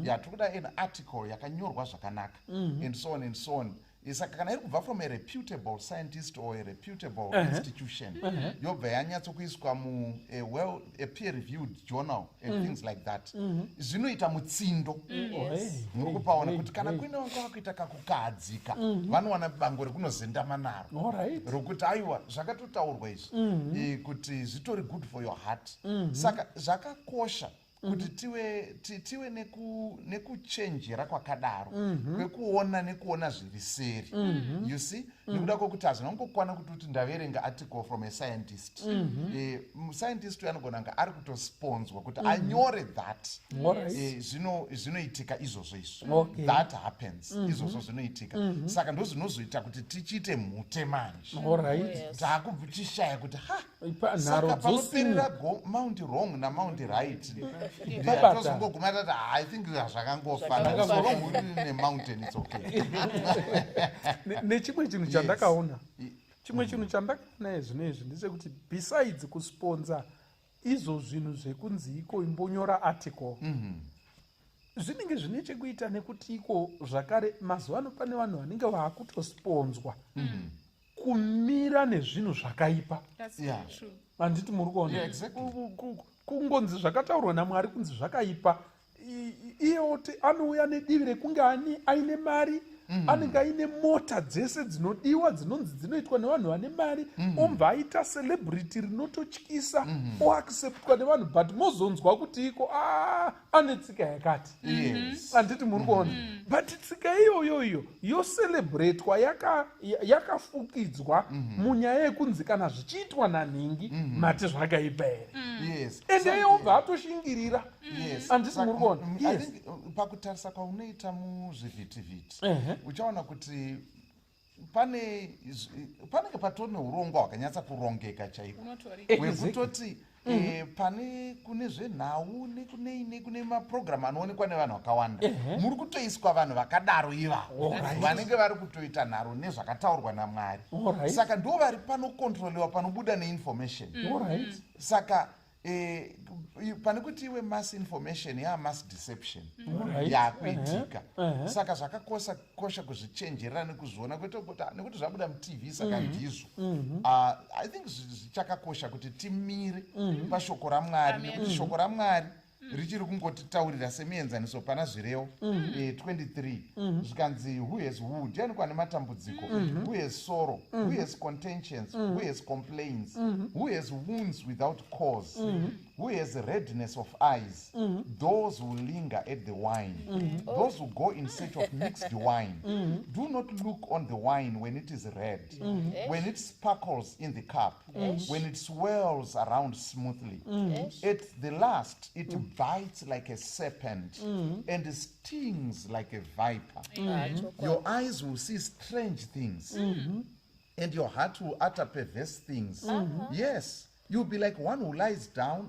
yatikuda an article yakanyorwa zvakanaka and so on and so on. Saka kana iri kubva from a reputable scientist or a reputable institution yobva yanyatsokuiswa mu a peer reviewed journal and things like that zvinoita mutsindo muri kupaona kuti kana kuine vanga vakuita kakukadzika vanowana bango rekunozendama naro rokuti aiwa zvakatotaurwa izvi kuti zvitori good for your heart. Saka zvakakosha kuti tive nekuchenjera kwakadaro kwekuona zviri seri. You see, nekuda kwokuti hazvinongokwana kuti ndaverenga article from a scientist. Scientist anogona kunge ari kutosponzwa kuti anyore that zvinoitika izvozvo izvo. That happens izvozvo zvinoitika. Saka ndo zvinozoita kuti tichiite mhute manje taakubvitishaya kuti saka panoperera mount wrong namount right tozongoguma tati I think zvakangofana so nemountain it's okay. Nechimwe chinhu chandakaona zvino izvi ndechekuti besides kusponsa izvo zvinhu zvekunzi iko imbonyora article zvinenge zvine chekuita nekuti iko zvakare mazuva ano pane vanhu vanenge vaakutosponzwa kumira nezvinhu zvakaipa. Handiti muri kuona kungonzi zvakataurwa naMwari kunzi zvakaipa iyoti anouya nedivi rekunge aine mari anenge aine mota dzese dzinodiwa dzinonzi dzinoitwa nevanhu vane mari obva aita celebrity rinototyisa oacceptwa nevanhu but mozonzwa kuti iko ane tsika yakati. Handiti muri kuona but tsika iyoyoyo yocelebratwa yakafukidzwa munyaya yekunzi kana zvichiitwa nanhingi mati zvakaipa here ende obva atoshingirira. Handiti muri kuona pakutarisa kwaunoita muzvivhitivhiti uchaona kuti panenge patori neurongwa hwakanyatsa kurongeka chaiko wekutoti pane kune zvenhau nekune maprogramu anoonekwa nevanhu vakawanda muri kutoiswa vanhu vakadaro ivavo vanenge vari kutoita nharo nezvakataurwa naMwari. Saka ndo vari panokontroliwa panobuda neinformation. Saka pane kuti iwe mass information mass deception yakuitika. Saka zvakakosha kuzvichenjerera nekuzviona nekuti zvabuda mutv saka ndizvo. I think zvichakakosha kuti timire pashoko raMwari nekuti shoko raMwari richiri kungotitaurira semienzaniso pana zvirevo 23 zvikanzi who has who ndiani kwane matambudziko who has sorrow who has contentions who has complaints who has wounds without cause who has redness of eyes those who linger at the wine those who go in search of mixed wine do not look on the wine when it is red when it sparkles in the cup when it swirls around smoothly at the last it bites like a serpent and stings like a viper. Your eyes will see strange things and your heart will utter perverse things. Yes, you'll be like one who lies down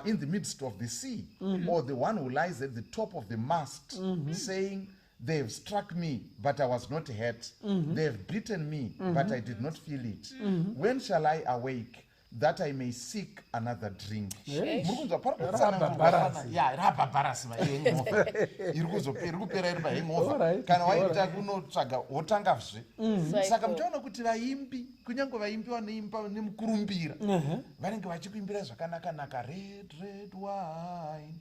in the midst of the sea or the one who lies at the top of the mast saying, they have struck me, but I was not hurt. They have beaten me, but I did not feel it. When shall I awake that I may seek another drink? Rababharasi irikupera iri pahangover kana waita kunotsvaga wotangazve. Saka muchaona kuti vaimbi kunyange vaimbi vanoimba nemukurumbira vanenge vachikuimbira zvakanaka red wine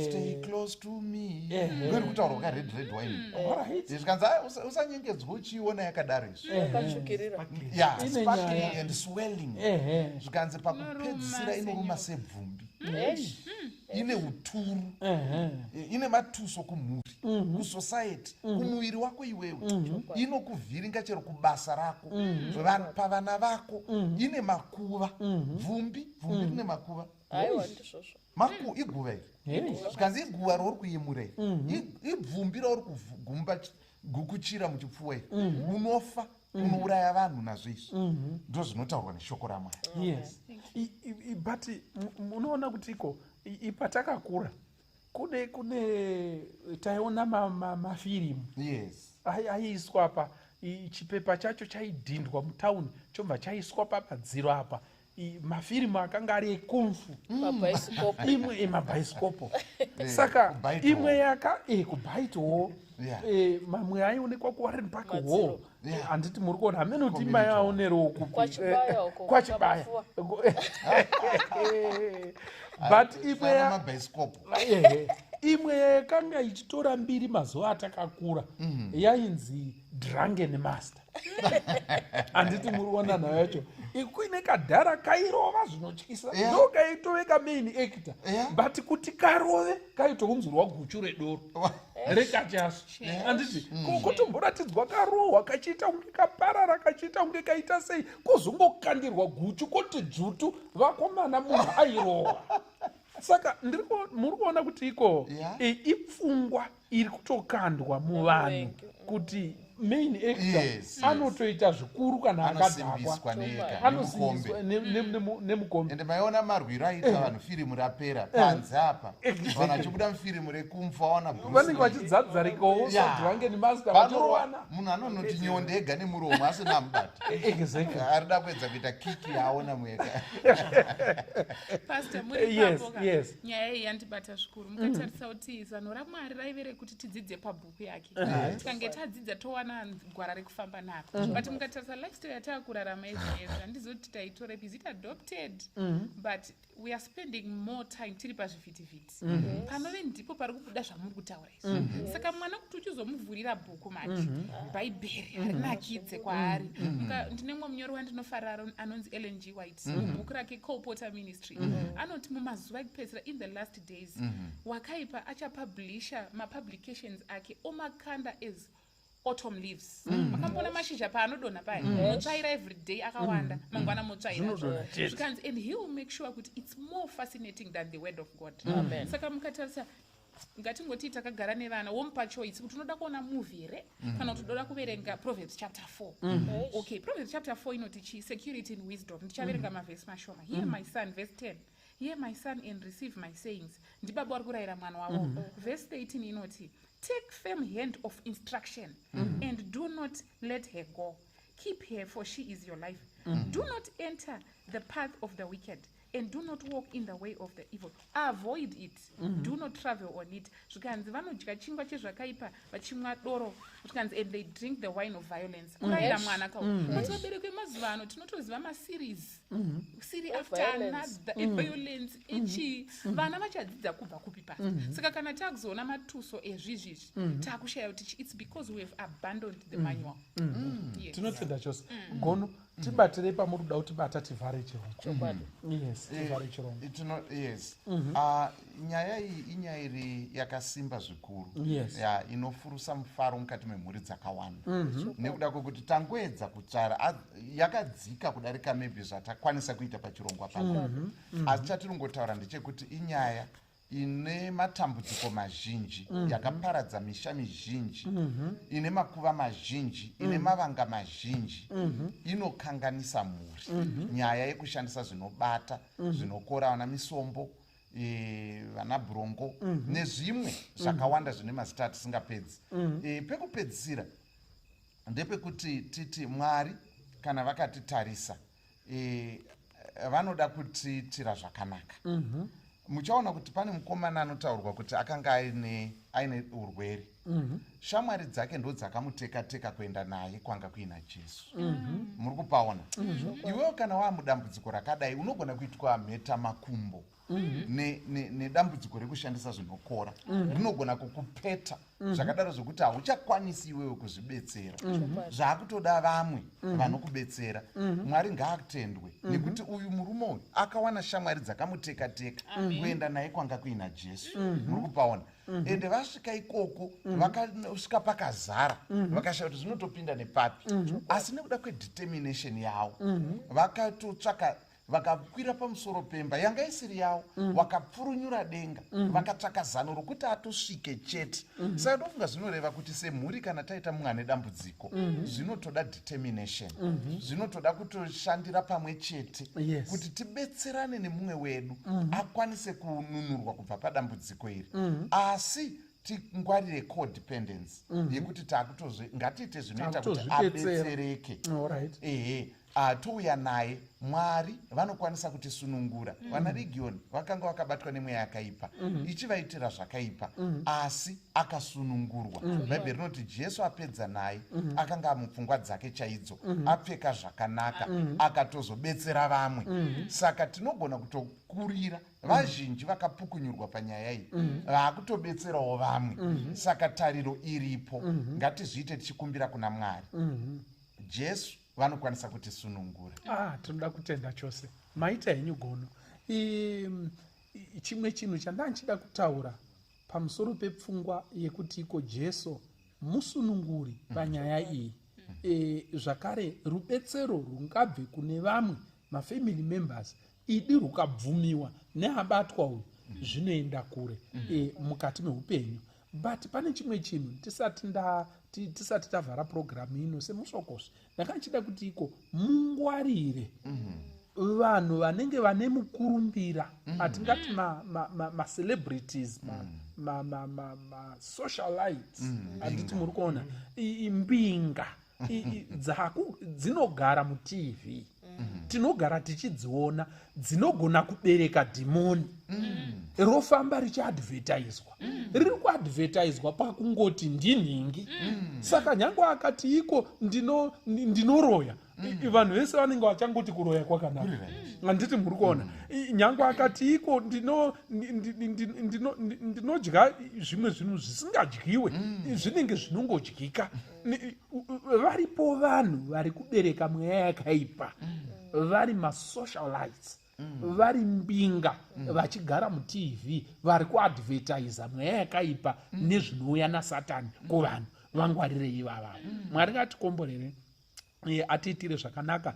stay close to me ngori kutaura ka red wine zvikanzi usanyengedzwa uchiona yakadaro izvi sparkling and swelling zvikanzi pakupedzisira inoruma sebvumbi ine uturu, ine matuso kumhuri, kusociety, kumuviri wako iwewe, inokuvhiringa chero kubasa rako, pavana vako, ine makuva, vumbi rine makuva. Aiwa ndizvozvo. Iguva iri zvikanzi iguva rauri kuyemura iri, ibvumbi rauri kugumba gukuchira muchipfuwa iri, unofa, unouraya vanhu nazvo izvi. Ndo zvinotaurwa neshoko raMwari. Yes. But munoona kuti iko patakakura kune taiona mafirimu aiiswa pa chipepa chacho chaidhindwa mutauni chobva chaiswa pamadziro apa, mafirimu akanga ari ekumfu, imwe emabhaisikopo. Saka imwe kubaitowo mamwe aionekwa kuwarren park hall. Handiti muri kuona hamene kuti imba yaonerowo kwachibaya. But imwe yakanga ichitora mbiri mazuva atakakura yainzi drunken master. Handiti muri kuona nayo yacho ikuine kadhara kairova zvinotyisa, ndo kaitoveka main actor, but kuti karove kaitounzirwa guchu redoro rekachaso. Handiti kotomboratidzwa karohwa kachiita kunge kaparara, kachiita kunge kaita sei, kuzongokandirwa guchu koti dzutu vakomana munhu airohwa. Saka muri kuona kuti iko ipfungwa iri kutokandwa muvanhu kuti main actor anotoita zvikuru kana akadhakwa, anosimbiswa nemukombe. Ende maiona marwiro aita vanhu firimu rapera panze apa, vanhu achibuda mufirimu rekumfa wana vanenge vachidzadzarikawo drunken master vachirowana. Munhu anonoti nyonde ega nemuromo asina mubati, arida kuedza kuita kiki yaona mwega. Pastor, muri papo nyaya iyi yandibata zvikuru. Mukatarisa kuti zano raMwari raive rekuti tidzidze pabhuku yake, tikange tadzidza towana gwara rekufamba nako. But mukatarisa lifestyle yatakurarama izvezvi, handizoti taitore is it adopted, but we are spending more time tiri pazvivhitivhiti, panove ndipo pari kubuda zvamuri kutaura izvi. Saka mwana kuti uchizomuvhurira bhuku manje bhaibheri harinakidze kwaari. Ndine mumwe munyori wandinofarira anonzi Ellen G. White, mubhuku rake Colporter Ministry, anoti mumazuva ekupedzisira in the last days wakaipa achapublisha mapublications ake omakanda as autumn leaves. Makambona mashizha paanodonha paya, motsvaira every day akawanda, mangwana motsvaira. And he will make sure that it's more fascinating than the word of God. Saka mukatarisa ngatingoti takagara nevana womupa choice kuti unoda kuona movie here kana kuti unoda kuverenga Proverbs chapter 4. Okay, Proverbs chapter 4 inoti chi security in wisdom. Ndichaverenga mavhesi mashoma. Hear my son, verse 10. Hear my son and receive my sayings. Ndibaba vari kurayira mwana wavo. Verse 18 inoti, take firm hand of instruction and do not let her go. Keep her, for she is your life. Do not enter the path of the wicked, and do not walk in the way of the evil. Avoid it. Do not travel on it. Zvikanzi vanodya chingwa chezvakaipa vachimwa doro, zvikanzi and they drink the wine of violence. Kurayira mwana kawo. Kuti vabereki vemazuva ano tinotoziva maseries. Series after another, violence, ichi. Vana vachadzidza kubva kupi pasi. Saka kana takuzoona matuso ezvizvizvi, takushaya kuti it's because we have abandoned the manual. Tinotenda chose. Gono tibatire pamuri kuda kuti bata tivhare chirongwa. Yes, tivhare chirongwa. Yes. Nyaya iyi inyaya iri yakasimba zvikuru. Inofurusa mufaro mukati memhuri dzakawanda. Nekuda kwekuti tangoedza kutsvara yakadzika kudarika maybe zvatakwanisa kuita pachirongwa papa. Asi chatiringotaura ndechekuti inyaya ine matambudziko mazhinji, yakaparadza misha mizhinji, ine makuva mazhinji, ine mavanga mazhinji, inokanganisa mhuri. Nyaya yekushandisa zvinobata, zvinokora vana misombo, vana brongo, nezvimwe zvakawanda zvine mazita atisingapedzi. Pekupedzisira ndepekuti titi Mwari kana vakatitarisa vanoda kutiitira zvakanaka. Muchaona kuti pane mukomana anotaurwa kuti akanga aine aine urwere shamwari dzake ndo dzakamuteka-teka kuenda naye kwanga kuina Jesu. Muri kupaona? Iwewo kana wamudambudziko rakadai unogona kuitwa mheta makumbo nedambudziko rekushandisa zvinokora rinogona kukupeta zvakadaro zvokuti hauchakwanisi iwewe kuzvibetsera. Zvaakutoda vamwe vanokubetsera. Mwari ngaatendwe nekuti uyu murume uyu akawana shamwari dzakamuteka-teka kuenda naye kwanga kuina Jesu. Muri kupaona? Ende vasvika ikoko vakasvika pakazara vakashaya kuti zvinotopinda nepapi, asi nekuda kwedetermination yavo vakatotsvaka vakakwira pamusoro pemba yanga isiri yavo vakapfurunyura denga vakatsvaka zano rokuti atosvike chete. Saka ndofunga zvinoreva kuti semhuri kana taita mumwe ane dambudziko zvinotoda determination, zvinotoda kutoshandira pamwe chete kuti tibetserane nemumwe wedu akwanise kununurwa kubva padambudziko iri, asi tingwarire codependency yekuti ngatiite zvinoita kuti abetsereke. Touya naye Mwari vanokwanisa kutisunungura. Vana Region vakanga vakabatwa nemweya yakaipa ichivaitira zvakaipa, asi akasunungurwa. Bhaibheri rinoti Jesu apedza naye akanga amupfungwa dzake chaidzo, apfeka zvakanaka, akatozobetsera vamwe. Saka tinogona kutokurira vazhinji vakapukunyurwa panyaya iyi vaakutobetserawo vamwe. Saka tariro iripo, ngatizviite tichikumbira kuna Mwari. Jesu vanokwanisa kutisunungura. Tinoda kutenda chose. Maita henyu gono. Chimwe chinhu chandanchida kutaura pamusoro pepfungwa yekuti iko Jesu musununguri panyaya iyi. Zvakare rubetsero rungabve kune vamwe mafamily members idi rukabvumiwa neabatwa uyu zvinoenda kure mukati meupenyu. But pane chimwe chinhu tisati tavhara programu ino semusokosi ndakanchida kuti iko mungwarire vanhu vanenge vane mukurumbira atingati macelebrities masocialites handiti muri kuona mbinga dzinogara mutv tinogara tichidziona dzinogona kubereka dhimoni rofamba richiadvertiswa riri kuadvertiswa pakungoti ndinhingi. Saka nyange akati iko ndinoroya vanhu vese vanenge vachangoti kuroya kwakanaka, handiti muri kuona. Nyange akati iko ndinodya zvimwe zvinhu zvisingadyiwe zvinenge zvinongodyika. Varipo vanhu vari kubereka mweya yakaipa, vari masocialites, vari mbinga vachigara mutv vari kuadvertisa mweya yakaipa nezvinouya naSatani kuvanhu. Vangwarire ivava. Mwari ngatikomborere atiitire zvakanaka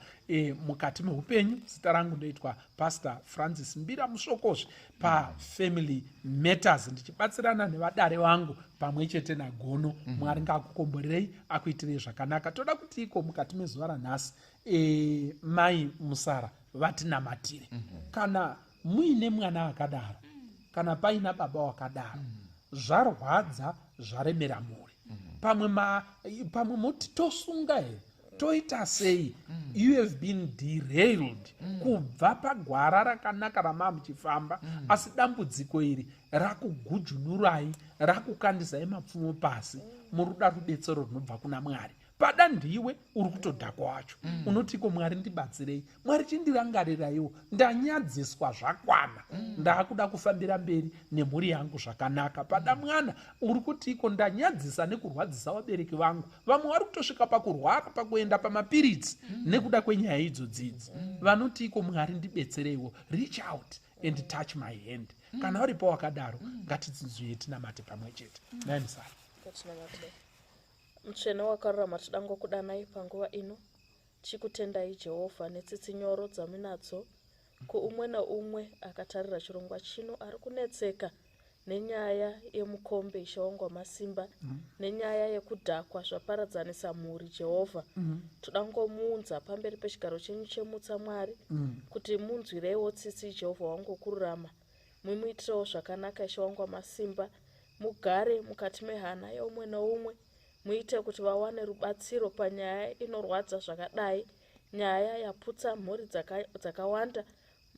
mukati meupenyu. Zita rangu ndoitwa Pastor Francis Mbira musokozvi paFamily Matters, ndichibatsirana nevadare vangu pamwe chete nagono. Mwari ngakukomborerei akuitirei zvakanaka. Toda kuti iko mukati mezuva ranhasi mai Musara vatinamatire. Kana muine mwana akadaro, kana paina baba wakadaro, zvarwadza zvaremera mhuri, pamwe moti tosunga here, toita sei? You have been derailed kubva pagwara rakanaka ramamuchifamba, asi dambudziko iri rakugujunurai, rakukandisai mapfumo pasi. Muruda rubetsero runobva kuna Mwari. Pada ndiwe uri kutodhakwa wacho, unotiko Mwari ndibatsirei. Mwari chindirangariraiwo, ndanyadziswa zvakwana, ndakuda kufambira mberi nemhuri yangu zvakanaka. Pada mwana uri kutiko ndanyadzisa nekurwadzisa vabereki vangu, vamwe vari kutosvika pakurwara pakuenda pamapiritsi nekuda kwenyaya idzodzidzi. Vanotiko Mwari ndibetsereiwo, reach out and touch my hand. Kana uripo wakadaro ngatidzinzuye tinamate pamwe chete. Nai Musara. Mutsvene wakarurama tidangokudanai panguva ino, tichikutendai Jehovha netsitsi nyoro dzamunadzo kuumwe naumwe akatarira chirongwa chino ari kunetseka nenyaya yemukombe Ishe wangu wamasimba, nenyaya yekudhakwa zvaparadzanisa mhuri. Jehovha tidangomuunza pamberi pechigaro chenyu chemutsa Mwari kuti munzwireiwo tsitsi Jehovha wangu kururama, muimuitirewo zvakanaka Ishe wangu wamasimba, mugare mukati mehana yeumwe naumwe, muite kuti vawane rubatsiro panyaya inorwadza zvakadai, nyaya yaputsa mhuri dzakawanda,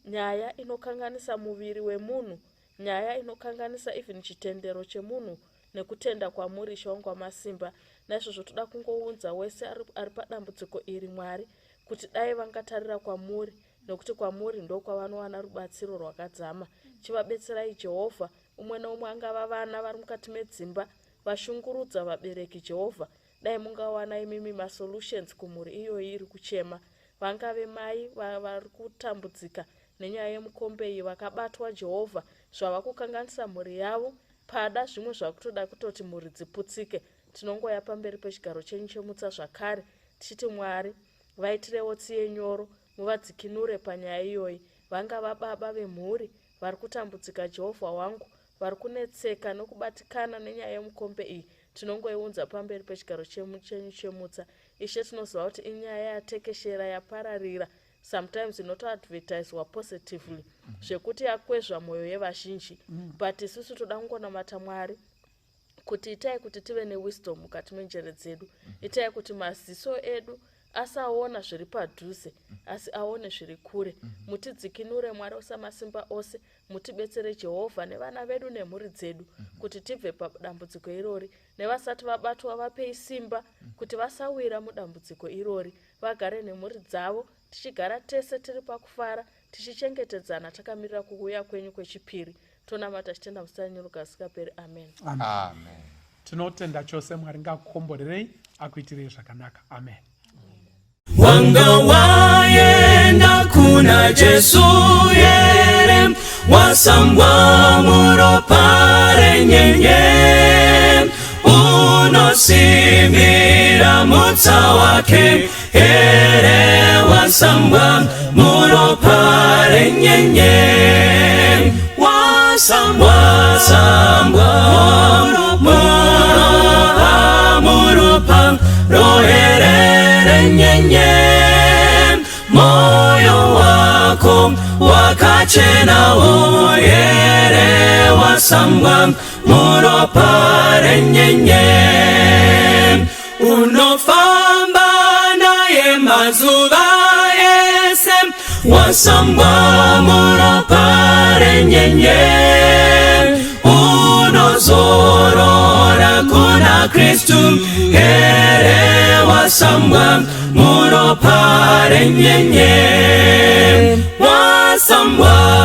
nyaya inokanganisa muviri wemunhu, nyaya inokanganisa even chitendero chemunhu nekutenda kwamuri Ishe wangu wamasimba. Naizvozvo toda kungounza wese ari padambudziko iri Mwari kuti dai vangatarira kwamuri, nekuti kwamuri ndokwavanowana rubatsiro rwakadzama. Chivabetserai Jehovha, umwe naumwe angava vana vari mukati medzimba vashungurudza vabereki Jehovha, dai mungawana imimi masolutions kumhuri iyoyi iri kuchema. Vangave mai vari kutambudzika nenyaya yemukombe iyi vakabatwa Jehovha, zvava kukanganisa mhuri yavo, pada zvimwe zvakutoda kutoti mhuri dziputsike. Tinongoya pamberi pechigaro chenyu chemutsa zvakare tichiti Mwari vaitirewo tsiye nyoro, muvadzikinure panyaya iyoyi. Vangava baba vemhuri vari kutambudzika Jehovha wangu, vari kunetseka nokubatikana nenyaya yemukombe iyi, tinongoiunza pamberi pechigaro chenyu chemutsa. Ishe tinoziva kuti inyaya yatekeshera yapararira, sometimes inotoadvertiswa positively zvekuti yakwezva mwoyo yevazhinji, but isusu toda kungonamata Mwari kuti itai kuti tive newisdom mukati menjere dzedu, itai kuti maziso edu asaona zviri padhuze asi aone zviri kure. Mutidzikinure Mwari osamasimba ose, mutibetsere Jehovha nevana vedu nemhuri dzedu kuti tibve padambudziko irori, nevasati vabatwa vapei simba kuti vasawira mudambudziko irori, vagare nemhuri dzavo, tichigara tese tiri pakufara, tichichengetedzana takamirira kuuya kwenyu kwechipiri. Tonamata tichitenda muzita renyu rukasingaperi. Amen. Amen. Tinotenda chose Mwari ngakukomborerei akuitirei zvakanaka. Amen. Wanga waenda kuna Jesu yere, wasambwa muropa renyenye, unosimira mutsa wake ere, wasambwa muropa renyenye, wasambwa muropa rohere nyenye, moyo wako wakachena oyere, wasambwa muropa renyenye, unofamba naye mazuva ese, wasambwa muropa renyenye, unozorora kuna Kristu ere, wasambwa muropa renyenye, wasambwa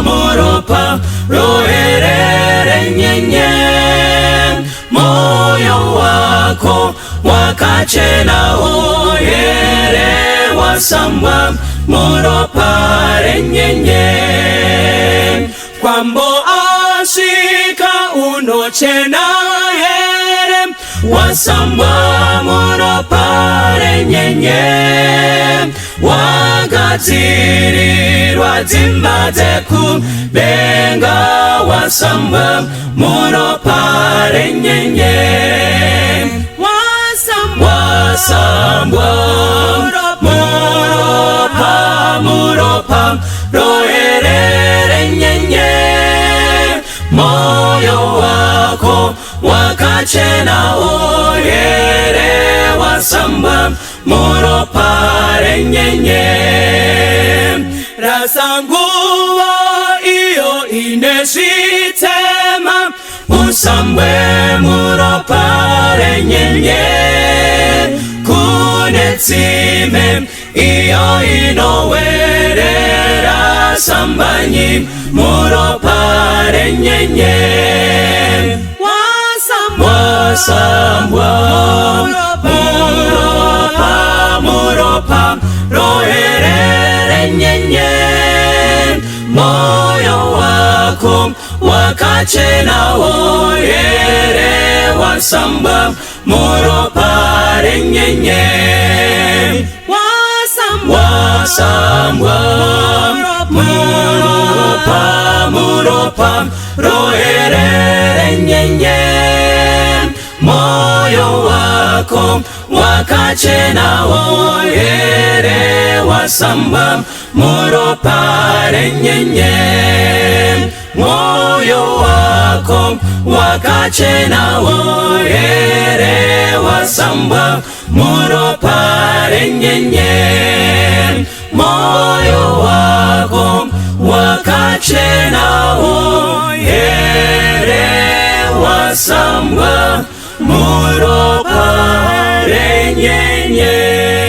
muropa rohere renyenye, moyo wako wakachena oyere, wasambwa muropa renyenye, kwambo asvika unochena here, wasambwa muropa renyenye, wagadzirirwa dzimba dzekudenga, wasambwa muropa renyenye, muropa rohere renyenye, moyo wako wakachena oyere, wasambwa muropa renyenye, rasa nguva iyo ine zvitema, usambwe muropa renyenye, kune tsime iyo inowerera, sambanyi muropa renyenye, muropa rohere renyenye, moyo wako wakachena oyere, wasambwa muropa renyenye, muropa rohere renyenye, moyo wako wakachena oyere, wasambwa muropa renyenye, moyo wako wakachena oyere, wasambwa muropa renyenye, moyo wako wakachena wasambwa muropa renyenyeri.